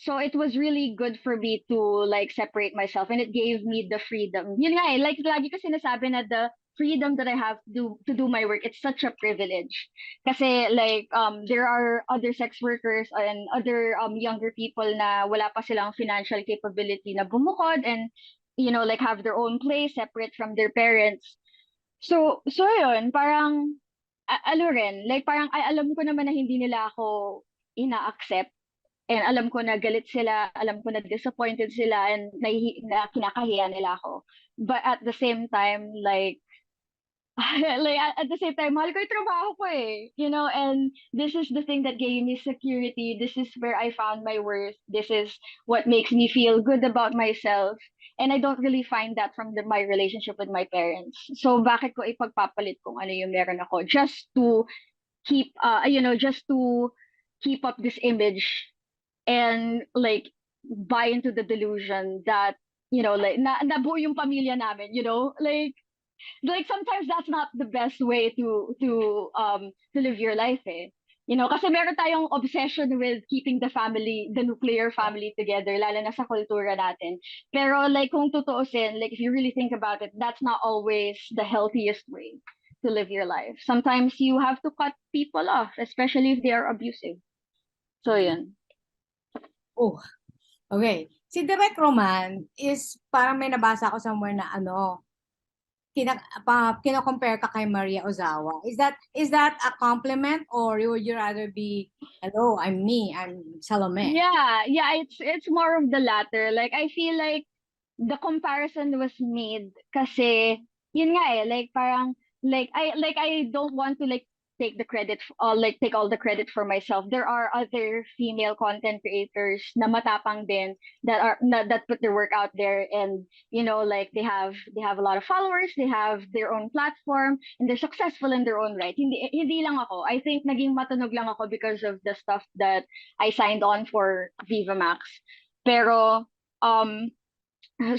Speaker 5: So it was really good for me to like separate myself, and it gave me the freedom. Yun nga eh, like lagi ko sinasabi na the freedom that I have to do my work, it's such a privilege. Kasi like there are other sex workers and other younger people na wala pa silang financial capability na bumukod and like have their own place separate from their parents. So yun, parang ano rin, like parang alam ko naman na hindi nila ako ina-accept. And alam ko na galit sila, alam ko na disappointed sila, and na kinakahiya nila ako. But at the same time, like, like at the same time, mahal ko yung trabaho ko eh. And this is the thing that gave me security. This is where I found my worth. This is what makes me feel good about myself. And I don't really find that from my relationship with my parents. So bakit ko ipagpapalit kung ano yung meron ako just to keep, just to keep up this image and like buy into the delusion that like nabuo yung pamilya namin, like sometimes that's not the best way to live your life eh. Kasi meron tayong obsession with keeping the nuclear family together, lalo na sa kultura natin. Pero like kung tutuusin, like if you really think about it, that's not always the healthiest way to live your life. Sometimes you have to cut people off, especially if they are abusive. So yun.
Speaker 1: Oh, okay. Si Direk Roman is parang may nabasa ako somewhere na kino-compare ka kay Maria Ozawa. Is that a compliment, or would you rather be, hello, I'm me, I'm Salome?
Speaker 5: Yeah, it's more of the latter. Like I feel like the comparison was made kasi yun nga eh, like parang I don't want to like take the credit like take all the credit for myself. There are other female content creators na matapang din that put their work out there, and like they have a lot of followers, they have their own platform, and they're successful in their own right. Hindi lang ako. I think naging matunog lang ako because of the stuff that I signed on for Vivamax. Pero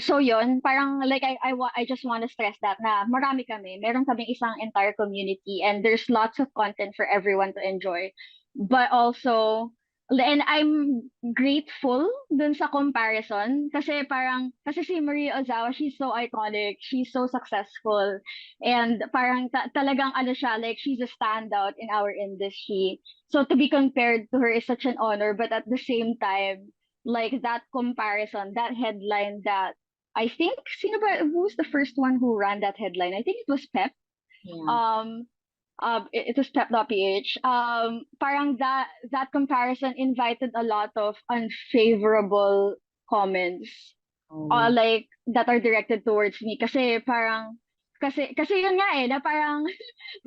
Speaker 5: so yun, parang like I just want to stress that na marami kami. Meron kaming isang entire community, and there's lots of content for everyone to enjoy. But also, and I'm grateful dun sa comparison kasi si Maria Ozawa, she's so iconic, she's so successful, and parang talagang ano siya, like she's a standout in our industry. So to be compared to her is such an honor, but at the same time, like that comparison, that headline that I think, who's the first one who ran that headline? I think it was Pep.
Speaker 1: Yeah.
Speaker 5: It was Pep.ph. Parang that comparison invited a lot of unfavorable comments, like that are directed towards me. Kasi yun nga eh, na parang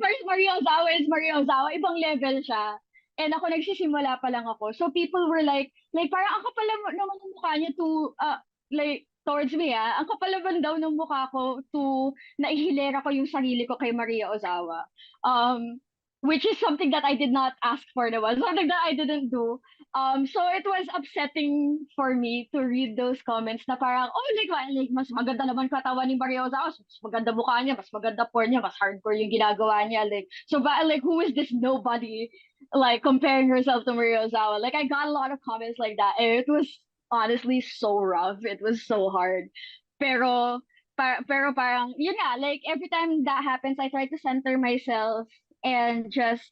Speaker 5: first Maria Ozawa is Maria Ozawa, ibang level siya. And ako nagsisimula pa lang ako. So people were like parang ang kapal naman ng mukha niya like towards me ang kapal naman daw ng mukha ko naihilera ko yung sarili ko kay Maria Ozawa. Which is something that I did not ask for naman, something that I didn't do. So it was upsetting for me to read those comments na parang, like mas maganda naman katawan ni Maria Ozawa, mas maganda mukha niya, mas maganda porn niya, mas hardcore yung ginagawa niya. Like who is this nobody like comparing herself to Maria Ozawa? Like I got a lot of comments like that, and it was honestly so rough. It was so hard. Pero parang yun nga, like every time that happens, I try to center myself and just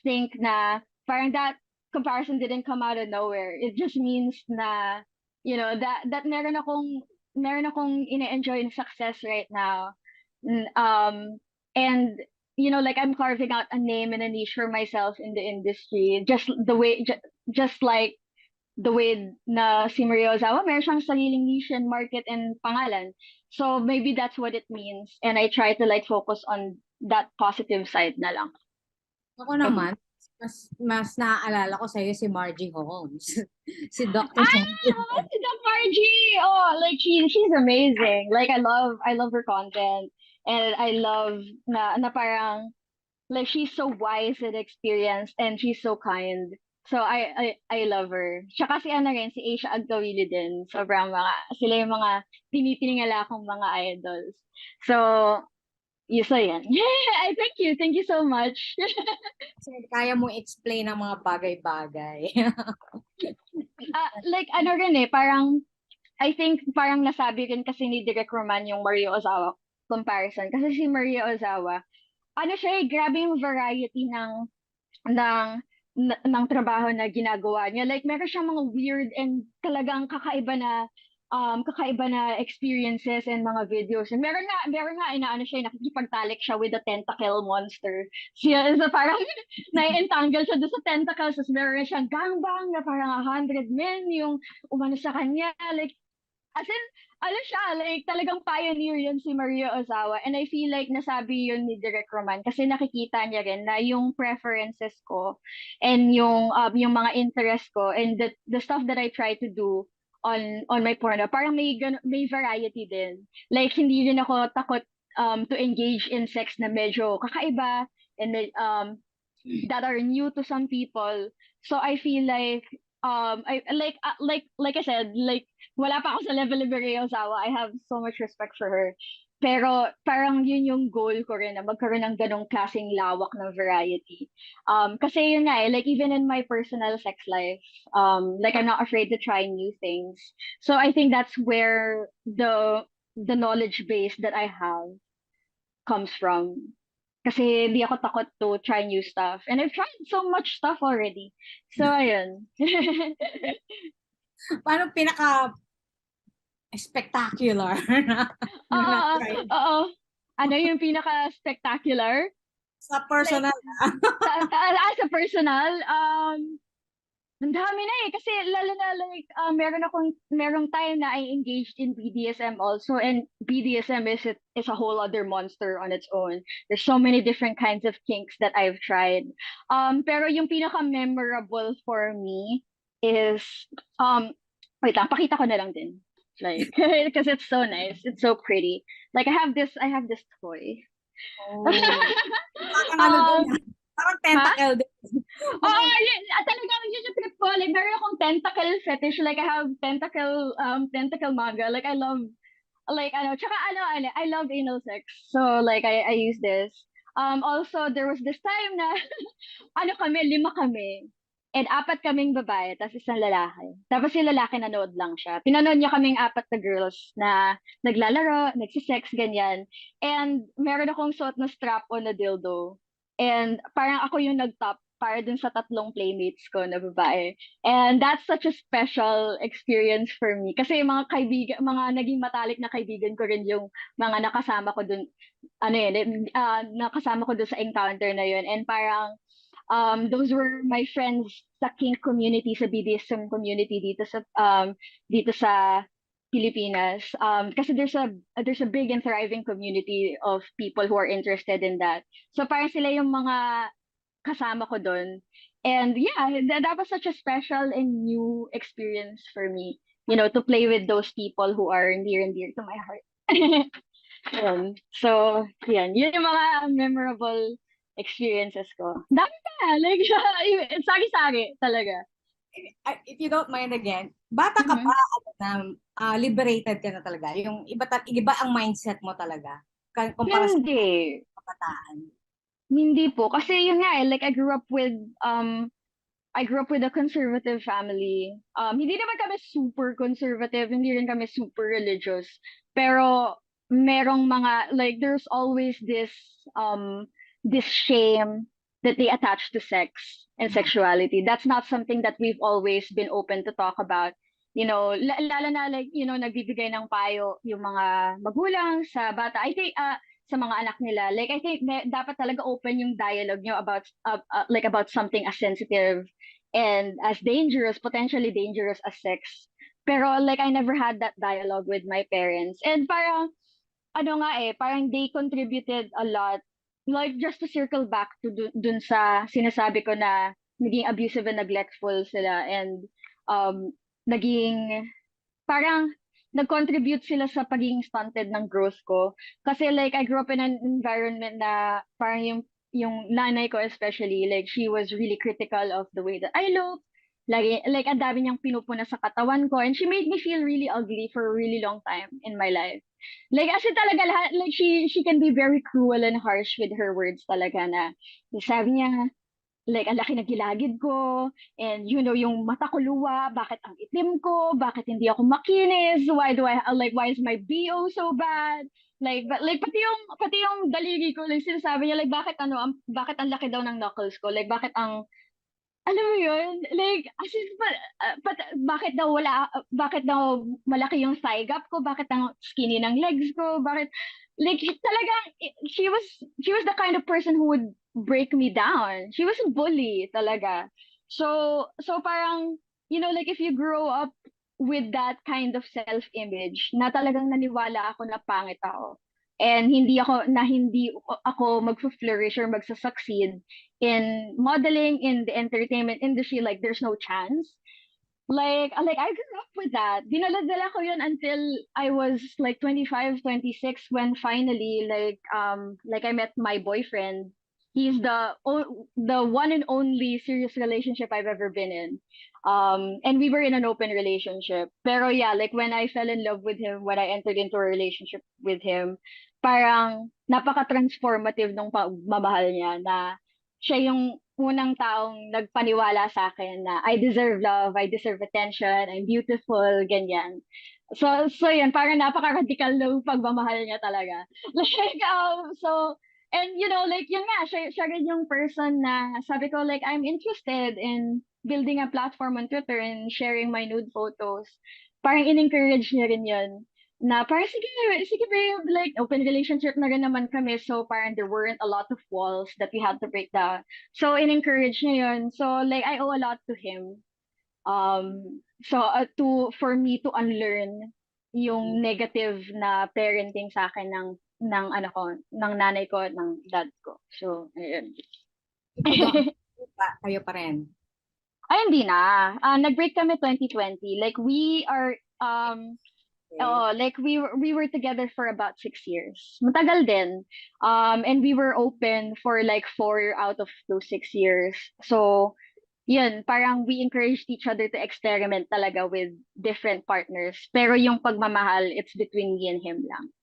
Speaker 5: think na parang that comparison didn't come out of nowhere. It just means na that meron akong ina-enjoy success right now. And like I'm carving out a name and a niche for myself in the industry, just like the way na si Maria Ozawa, meron siyang sariling niche and market and pangalan. So maybe that's what it means, and I try to like focus on that positive side na lang.
Speaker 1: Ako naman, mas naaalala ko sa'yo si Margie Holmes. Si Dr.
Speaker 5: Si Doc Margie! Oh, like she's amazing. Like I love her content, and I love na parang like she's so wise and experienced, and she's so kind. So I love her. Tsaka si rin, si 𝐤𝐚𝐿 din. Sobrang sila yung mga tinitingala akong mga idols. So So yan. I thank you so much.
Speaker 1: Kasi kaya mong explain ang mga bagay-bagay.
Speaker 5: Like ano rin parang I think parang nasabi rin kasi ni Direk Roman yung Maria Ozawa comparison. Kasi si Maria Ozawa, ano siya grabe yung variety ng ng trabaho na ginagawa niya. Like meron siyang mga weird and talagang kakaiba na experiences and mga videos. And meron nga inaano siya, nakikipagtalik siya with the tentacle monster. Siya, so parang nai-entangle siya doon sa tentacles. Tapos meron siyang gangbang na parang 100 men yung umano sa kanya. Like, as in, ano siya, like talagang pioneer yun si Maria Ozawa. And I feel like nasabi yun ni Direk Roman kasi nakikita niya rin na yung preferences ko and yung mga interest ko and the stuff that I try to do on my porno, parang may variety din. Like hindi rin ako takot to engage in sex na medyo kakaiba and that are new to some people. So I feel like I like I said, like wala pa ako sa level ni Maria Ozawa. I have so much respect for her. Pero parang yun yung goal ko rin na magkaroon ng ganong klaseng lawak ng variety. Kasi yun nga like even in my personal sex life, like I'm not afraid to try new things. So I think that's where the knowledge base that I have comes from. Kasi hindi ako takot to try new stuff. And I've tried so much stuff already. So, ayun.
Speaker 1: Paano pinaka-spectacular na
Speaker 5: Oo,
Speaker 1: na-try
Speaker 5: oo. Ano yung pinaka-spectacular?
Speaker 1: sa personal?
Speaker 5: As a personal, ang dami na kasi lalo na like merong time na I engaged in BDSM also, and BDSM is a whole other monster on its own. There's so many different kinds of kinks that I've tried. Pero yung pinaka memorable for me is wait lang, pakita ko na lang din. Like because it's so nice. It's so pretty. Like I have this toy.
Speaker 1: Oh. Parang ano din, parang tentacle din.
Speaker 5: Oh, talagang yun yung trip ko. Like, meron akong tentacle fetish. Like, I have tentacle manga. Like, I love, like, tsaka I love anal sex. So, like, I use this. Also, there was this time na, 5 kami. And 4 kaming babae, tapos isang lalaki. Tapos yung lalaki nanood lang siya. Pinanood niya kaming 4 na girls na naglalaro, nagsisex, ganyan. And meron akong suot na strap-on na dildo. And parang ako yung nag-top para dun sa 3 playmates ko na babae. And that's such a special experience for me. Kasi yung mga kaibigan, mga naging matalik na kaibigan ko rin yung mga nakasama ko dun, nakasama ko dun sa encounter na yun. And parang, those were my friends sa kink community, sa BDSM community dito sa Pilipinas. Kasi there's a big and thriving community of people who are interested in that. So parang sila yung mga kasama ko doon. And yeah, that was such a special and new experience for me, to play with those people who are near and dear to my heart. So, yun yung mga memorable experiences ko. Dami pa, like, sari-sari talaga.
Speaker 1: If you don't mind again, bata ka pa, liberated ka na talaga. Yung iba ang mindset mo talaga. Kumpara sa kabataan.
Speaker 5: Hindi po. Kasi yun nga like I grew up with a conservative family. Hindi naman kami super conservative, hindi rin kami super religious. Pero merong mga like there's always this shame that they attach to sex and sexuality. That's not something that we've always been open to talk about. Lalo na like, nagbibigay ng payo yung mga magulang sa bata. I think sa mga anak nila. Like I think dapat talaga open yung dialogue nyo about about something as sensitive and as dangerous, potentially dangerous as sex. Pero like I never had that dialogue with my parents. And parang parang they contributed a lot. Like just to circle back to dun sa sinasabi ko na naging abusive and neglectful sila, and naging parang nag-contribute sila sa pagiging stunted ng growth ko. Kasi like I grew up in an environment na parang yung nanay ko especially, like she was really critical of the way that I look, Like ang dami niyang pinupuna sa katawan ko, and she made me feel really ugly for a really long time in my life. Like as in talaga lahat, like she can be very cruel and harsh with her words talaga na sabi niya, like, ang laki ng gilagid ko, and yung mata ko luwa, bakit ang itim ko, bakit hindi ako makinis, why is my BO so bad? Like, pati yung daliri ko, like, sinasabi niya, like, bakit ang laki daw ng knuckles ko? Like, alam mo yun? Like, as in, bakit daw malaki yung thigh gap ko? Bakit ang skinny ng legs ko? Like, talagang, she was the kind of person who would break me down. She was a bully, talaga. So parang, like if you grow up with that kind of self-image, na talagang naniwala ako na pangit ako. And hindi ako mag-flourish or magsa-succeed in modeling, in the entertainment industry, like there's no chance. Like I grew up with that. Dinala-dala ko yun until I was like 25, 26 when finally like I met my boyfriend. He's the one and only serious relationship I've ever been in. And we were in an open relationship. Pero yeah, like when I fell in love with him, when I entered into a relationship with him, parang napaka-transformative nung pagmamahal niya, na siya yung unang taong nagpaniwala sa akin na I deserve love, I deserve attention, I'm beautiful, ganyan. So yun, parang napaka-radical ng pagmamahal niya talaga. Like, and like, yun nga, siya rin yung person na sabi ko, like, I'm interested in building a platform on Twitter and sharing my nude photos. Parang in-encourage niya rin yun. Na parang sige babe, like open relationship na rin naman kami, so parang there weren't a lot of walls that we had to break down. So in-encourage niya yun. So like I owe a lot to him. For me to unlearn yung negative na parenting sa akin ng nanay ko, ng dad ko. So ayun.
Speaker 1: Kayo pa rin.
Speaker 5: Ay, hindi na. Nag-break kami 2020. Like we are like we were together for about 6 years. Matagal din. And we were open for like 4 out of those 6 years. So, yun, parang we encouraged each other to experiment talaga with different partners. Pero yung pagmamahal, it's between me and him lang.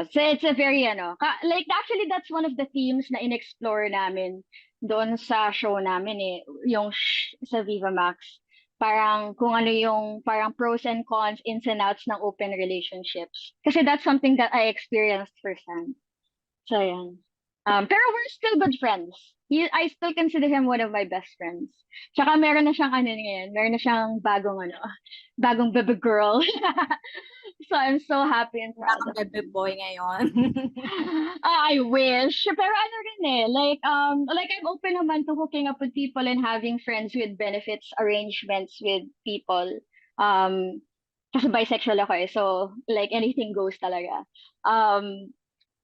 Speaker 5: So it's a very, like actually that's one of the themes na in-explore namin doon sa show namin yung sa Vivamax. Parang kung ano yung parang pros and cons, ins and outs ng open relationships. Kasi that's something that I experienced firsthand. So, yan. Pero we're still good friends. I still consider him one of my best friends. Tsaka meron na siyang ngayon, meron na siyang bagong baby girl. So I'm so happy and proud.
Speaker 1: Parang baby boy ngayon.
Speaker 5: I wish. Pero rin like I'm open naman to hooking up with people and having friends with benefits arrangements with people. Kasi bisexual ako so like anything goes talaga.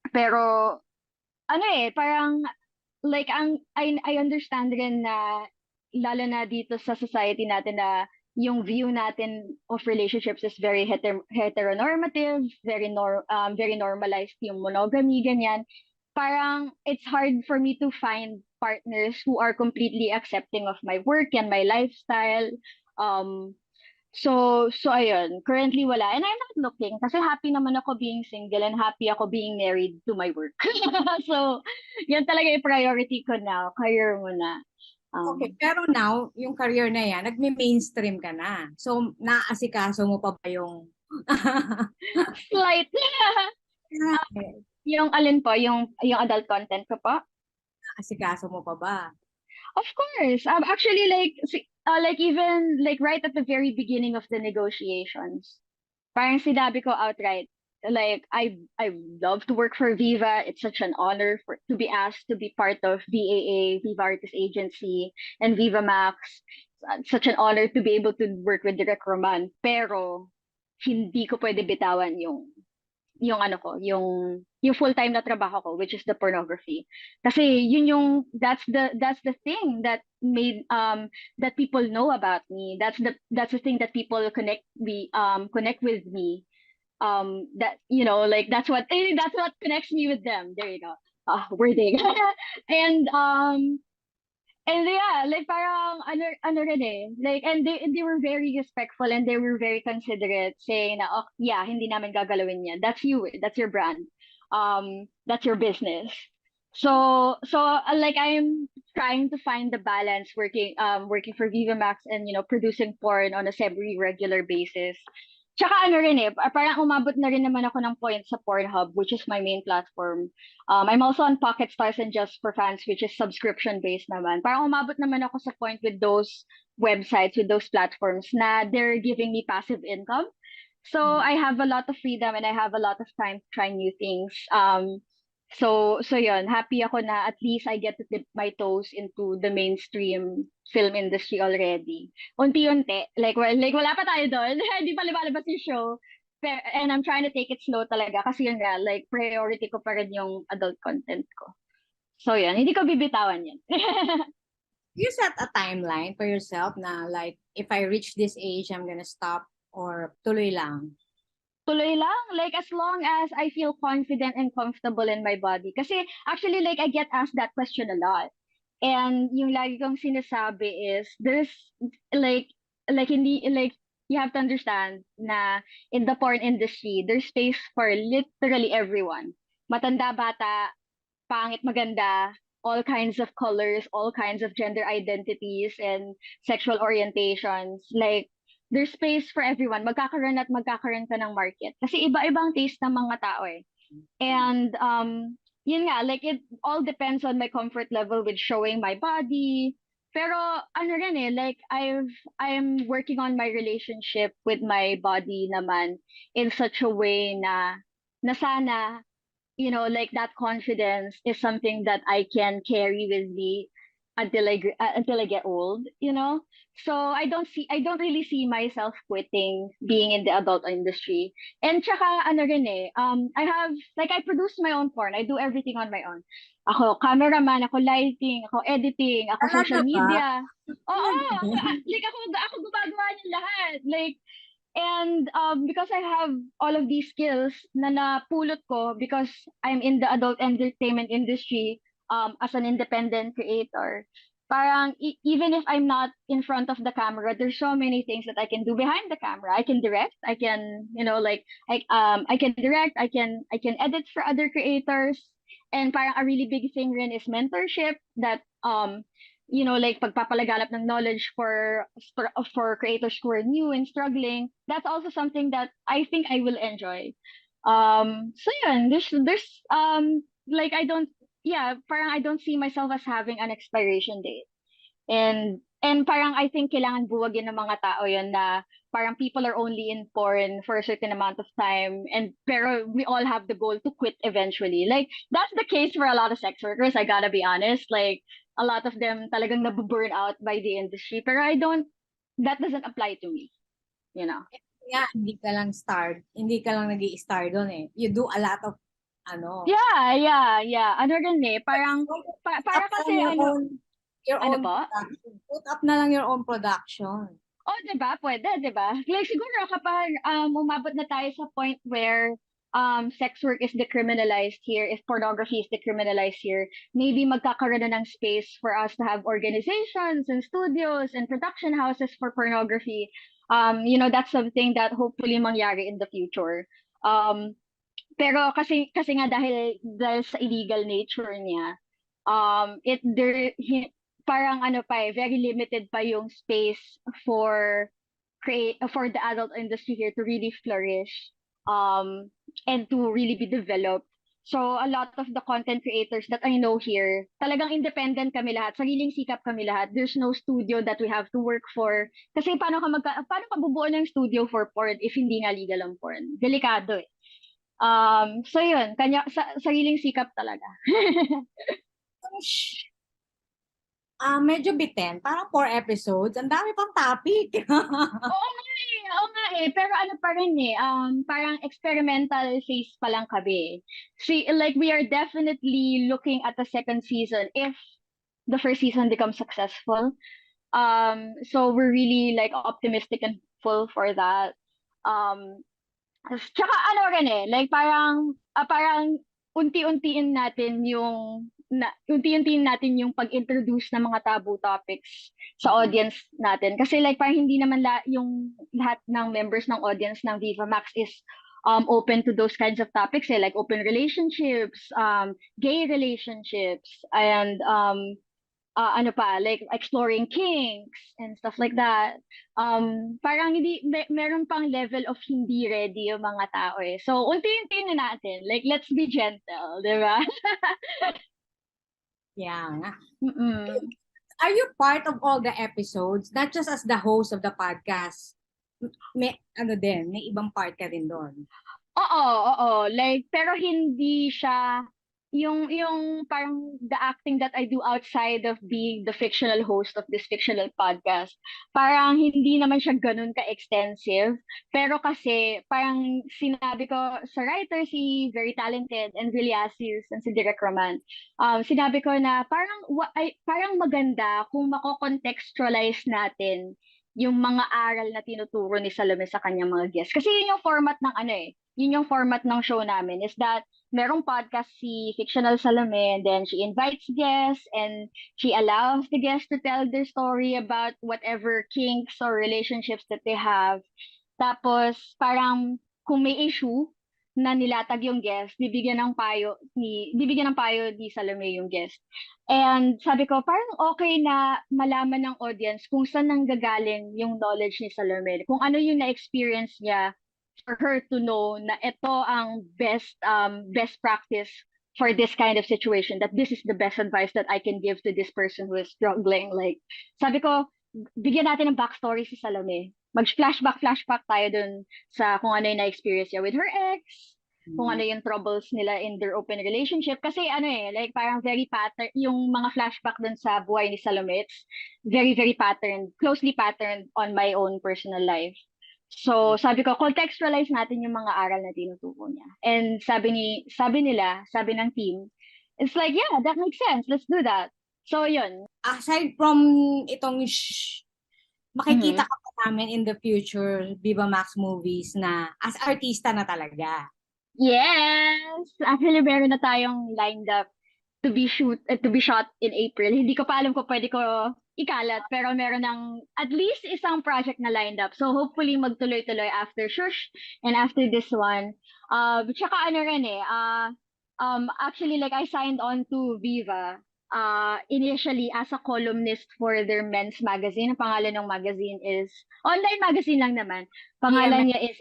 Speaker 5: Pero parang like I understand rin na lalo na dito sa society natin na yung view natin of relationships is very heteronormative, very normalized yung monogamy, ganyan. Parang it's hard for me to find partners who are completely accepting of my work and my lifestyle. So ayun, currently wala. And I'm not looking kasi happy naman ako being single and happy ako being married to my work. So, yan talaga yung priority ko now, career muna.
Speaker 1: Okay, pero now, yung career na yan, nagme-mainstream ka na. So, naasikaso mo pa ba yung...
Speaker 5: Slight. Yung alin po, yung adult content ko po?
Speaker 1: Naasikaso mo pa ba?
Speaker 5: Of course. Actually, like even like right at the very beginning of the negotiations, parang sinabi ko outright, like I love to work for Viva. It's such an honor to be asked to be part of VAA, Viva Artist Agency, and Vivamax. Such an honor to be able to work with Direk Roman. Pero hindi ko pwede bitawan yung full-time na trabaho ko, which is the pornography. Kasi that's the thing that made that people know about me. That's the thing that people connect with me. That like that's what connects me with them. There you go. Wording. And yeah, like parang ano rin eh. Like, and they were very respectful and they were very considerate, saying na, oh, yeah, hindi namin gagalawin yan. That's you, that's your brand. That's your business. So like I'm trying to find the balance working for Vivamax and producing porn on a semi-regular basis. Tsaka ano rin eh, parang umabot na rin naman ako ng point sa Pornhub, which is my main platform. I'm also on Pocket Stars and Just for Fans, which is subscription-based naman. Parang umabot naman ako sa point with those websites, with those platforms, na they're giving me passive income. So I have a lot of freedom and I have a lot of time to try new things. So yun, happy ako na at least I get to dip my toes into the mainstream film industry already. Unti-unti, like wala pa tayo doon, hindi pa lumalabas yung show. And I'm trying to take it slow talaga kasi yun nga, like priority ko pa rin yung adult content ko. So yun, hindi ko bibitawan yun.
Speaker 1: You set a timeline for yourself na like, if I reach this age, I'm gonna stop or tuloy lang?
Speaker 5: Tuloy lang, like as long as I feel confident and comfortable in my body. Kasi actually like I get asked that question a lot. And yung lagi kong sinasabi is there's like hindi like you have to understand na in the porn industry there's space for literally everyone. Matanda, bata, pangit, maganda, all kinds of colors, all kinds of gender identities and sexual orientations. Like there's space for everyone. Magkakaroon at magkakaroon ka ng market. Kasi iba-ibang taste ng mga tao eh. And yun nga, like it all depends on my comfort level with showing my body. Pero ano rin eh, like I'm working on my relationship with my body naman in such a way na sana, like that confidence is something that I can carry with me until I get old, So I don't really see myself quitting being in the adult industry. And tsaka ano rin eh, I produce my own porn. I do everything on my own. Ako cameraman, ako lighting, ako editing, ako social
Speaker 1: Talaga ba?
Speaker 5: media. Oo, like ako gumagawa ng lahat. Like and because I have all of these skills na napulot ko because I'm in the adult entertainment industry as an independent creator, parang even if I'm not in front of the camera, there's so many things that I can do behind the camera. I can direct, I can, I can direct, I can edit for other creators. And parang a really big thing rin is mentorship that like pagpapalaganap ng knowledge for creators who are new and struggling. That's also something that I think I will enjoy. So yun, there's like parang I don't see myself as having an expiration date. And parang I think kailangan buwagin ng mga tao yun na parang people are only in porn for a certain amount of time and pero we all have the goal to quit eventually. Like that's the case for a lot of sex workers, I gotta be honest. Like a lot of them talagang nabu-burn out by the industry. Pero that doesn't apply to me,
Speaker 1: Yeah, hindi ka lang nag-i-star doon eh. You do a lot of
Speaker 5: Yeah. Ano rin eh, parang para
Speaker 1: Up
Speaker 5: kasi
Speaker 1: lang your
Speaker 5: ano
Speaker 1: own
Speaker 5: po?
Speaker 1: production. Put up na lang your own production.
Speaker 5: Oh, 'di ba? Pwede, 'di ba? Like siguro kapag umabot na tayo sa point where sex work is decriminalized here, if pornography is decriminalized here, maybe magkakaroon na ng space for us to have organizations and studios and production houses for pornography. That's something that hopefully mangyari in the future. Pero kasi nga dahil sa illegal nature niya, parang ano pa very limited pa yung space for for the adult industry here to really flourish and to really be developed. So a lot of the content creators that I know here, talagang independent kami lahat, sariling sikap kami lahat. There's no studio that we have to work for. Kasi paano ka bubuo ng studio for porn if hindi nga legal ang porn? Delikado eh. So yun, sariling sikap talaga.
Speaker 1: Medyo bitin. Parang 4 episodes. Ang dami pang topic.
Speaker 5: Oo nga eh. Pero ano pa rin eh, parang experimental phase pa lang kami. See, like we are definitely looking at the second season if the first season becomes successful. So we're really like optimistic and full for that. Tsaka ano rin eh, like parang unti-untiin natin yung unti-unti natin yung pag-introduce ng mga taboo topics sa audience natin. Kasi like parang hindi naman yung lahat ng members ng audience ng Vivamax is open to those kinds of topics, like open relationships, gay relationships, and ano pa, like exploring kinks and stuff like that. Parang hindi, meron pang level of hindi ready yung mga tao eh. So, unti-unti na natin. Like, let's be gentle, di ba?
Speaker 1: Yeah nga.
Speaker 5: Mm-mm.
Speaker 1: Are you part of all the episodes? Not just as the host of the podcast. May ibang part ka din doon.
Speaker 5: Oo. Like, pero hindi siya yung parang the acting that I do outside of being the fictional host of this fictional podcast. Parang hindi naman siya ganun ka-extensive. Pero kasi parang sinabi ko sa writer, si very talented and really Asius and si Direk Roman, sinabi ko na parang maganda kung mako-contextualize natin yung mga aral na tinuturo ni Salome sa kanyang mga guests. Kasi yun yung format ng yun yung format ng show namin is that merong podcast si Fictional Salome and then she invites guests and she allows the guests to tell their story about whatever kinks or relationships that they have. Tapos parang kung may issue na nilatag yung guest, bibigyan ng payo ni Salome yung guest. And sabi ko, parang okay na malaman ng audience kung saan nanggagaling yung knowledge ni Salome. Kung ano yung na-experience niya for her to know na ito ang best practice for this kind of situation, that this is the best advice that I can give to this person who is struggling. Like, sabi ko, bigyan natin ng backstory si Salome. Mag-flashback tayo dun sa kung ano yung na-experience niya with her ex, kung ano yung troubles nila in their open relationship. Kasi like parang very pattern, yung mga flashback dun sa buhay ni Salome, it's very, very patterned, closely patterned on my own personal life. So, sabi ko, contextualize natin yung mga aral na tinuturo niya. And sabi ng team, it's like, yeah, that makes sense. Let's do that. So, yun.
Speaker 1: Aside from itong makikita ka pa namin in the future Vivamax movies na as artista na talaga.
Speaker 5: Yes! Actually, meron na tayong lined up to be shot in April. Hindi ko pa alam kung pwede ko ikalat, pero meron ng at least isang project na lined up. So hopefully magtuloy-tuloy after Shush and after this one. Tsaka actually like I signed on to Viva initially as a columnist for their men's magazine. Ang pangalan ng magazine is, online magazine lang naman. Pangalan niya is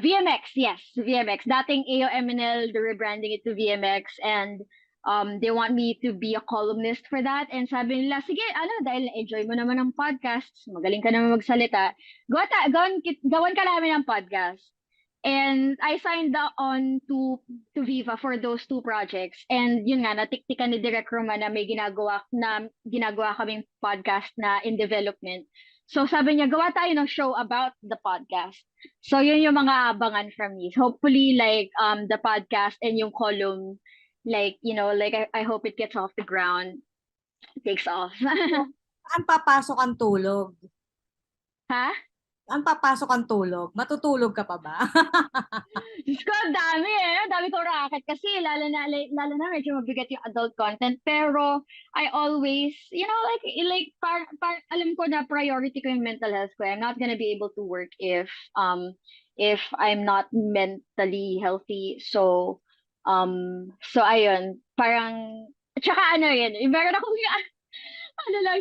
Speaker 5: VMX, yes, VMX. Dating 𝐤𝐿, they're rebranding it to VMX and they want me to be a columnist for that. And sabi nila, sige, dahil na-enjoy mo naman ang podcasts, magaling ka naman magsalita, gawan ka namin ng podcast. And I signed on to Viva for those two projects. And yun nga, natiktikan ni Direk Roman na may ginagawa kaming podcast na in development. So sabi niya, gawa tayo ng show about the podcast. So yun yung mga abangan from me. Hopefully like the podcast and yung column, like, I hope it gets off the ground, takes off.
Speaker 1: Saan papasok ang tulog?
Speaker 5: Ha?
Speaker 1: Saan papasok ang tulog? Matutulog ka pa ba?
Speaker 5: Diyos ko, dami Dami ko racket kasi lalo na medyo mabigat yung adult content. Pero I always, alam ko na priority ko yung mental health ko. I'm not gonna be able to work if I'm not mentally healthy. So ayun, parang, tsaka meron akong,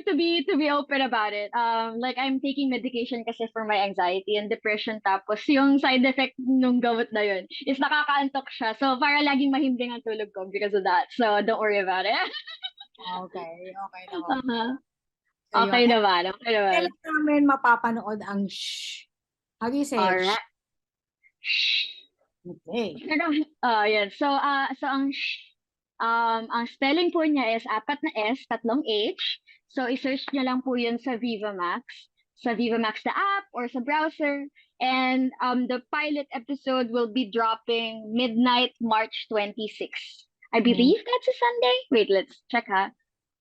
Speaker 5: to be open about it. Like, I'm taking medication kasi for my anxiety and depression, tapos yung side effect nung gamot na yun is nakakaantok siya. So, para laging mahimbing ang tulog ko because of that. So, don't worry about it.
Speaker 1: Okay naman.
Speaker 5: So, okay naman.
Speaker 1: Kailan namin mapapanood ang shh? How do you say it?
Speaker 5: Alright.
Speaker 1: Okay.
Speaker 5: Pero, yan. So, ang spelling po niya is 4 na S, 3 H. So, i-search niyo lang po yun sa Vivamax na app or sa browser. And the pilot episode will be dropping midnight March 26. I believe that's a Sunday. Wait, let's check ha.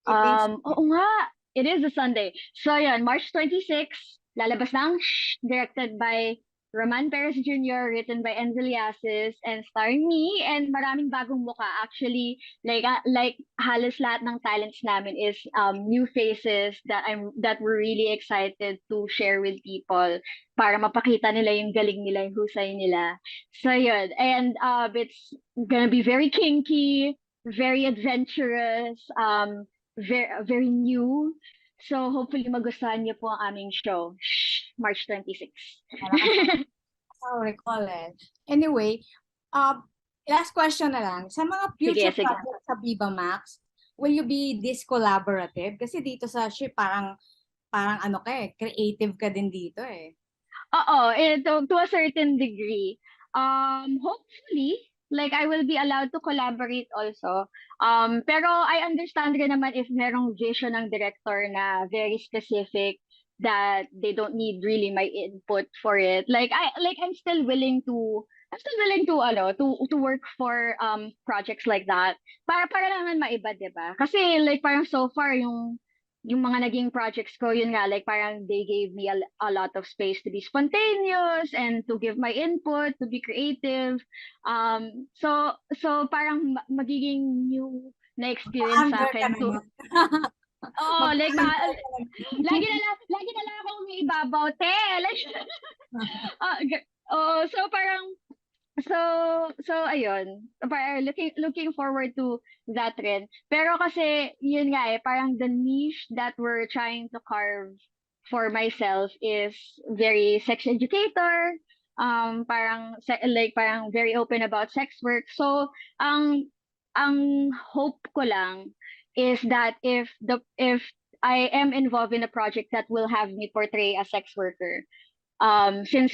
Speaker 5: Oo nga, it is a Sunday. So, yan, March 26, lalabas ng directed by Roman Perez Jr., written by Enzeliasis, and starring me, and maraming bagong muka. Actually, like halos lahat ng talents namin is new faces that we're really excited to share with people para mapakita nila yung galing nila, yung husay nila. So yun, and it's gonna be very kinky, very adventurous, very new. So hopefully magustuhan niyo po ang aming show, March 26.
Speaker 1: I'll recall it. Anyway, last question na lang. Sa mga future
Speaker 5: Sige.
Speaker 1: projects sa Vivamax, will you be this collaborative? Kasi dito sa ship, parang ano ka creative ka din dito eh.
Speaker 5: Oo, to a certain degree. Hopefully, like I will be allowed to collaborate also. Pero I understand rin naman if merong vision ng director na very specific that they don't need really my input for it. I'm still willing to to work for projects like that. Para naman maiba, 'di ba? Kasi like parang so far yung mga naging projects ko, yun nga, like parang they gave me a lot of space to be spontaneous and to give my input, to be creative. So parang magiging new na experience sa akin to, oh, like lagi na lang akong ibabaw, te. Like, so parang So ayun, parang looking forward to that rin. Pero kasi yun nga parang the niche that we're trying to carve for myself is very sex educator, parang very open about sex work. So ang hope ko lang is that if I am involved in a project that will have me portray a sex worker, since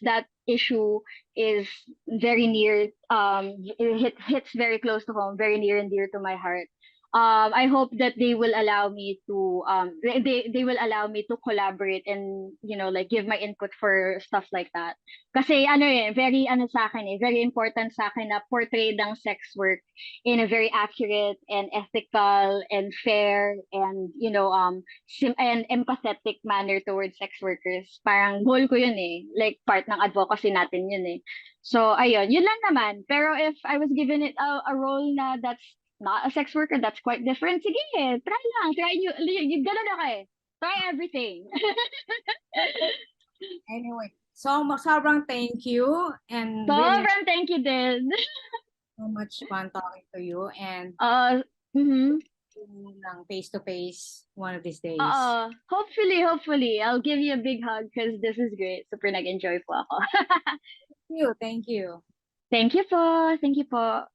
Speaker 5: that issue is very near, it hits very close to home, very near and dear to my heart. I hope that they will allow me to they will allow me to collaborate and like give my input for stuff like that. Kasi very sa akin very important sa akin na portray ng sex work in a very accurate and ethical and fair and and empathetic manner towards sex workers. Parang goal ko yun like part ng advocacy natin yun So ayun, yun lang naman. Pero if I was given it a role na that's not a sex worker, that's quite different. Sige, try you gano'n na try everything.
Speaker 1: Anyway, so sobrang thank you and
Speaker 5: Sobrang thank you din.
Speaker 1: so much fun talking to you and face to face one of these days.
Speaker 5: Hopefully I'll give you a big hug because this is great. Super nag-enjoy po ako.
Speaker 1: Thank you.
Speaker 5: Thank you po.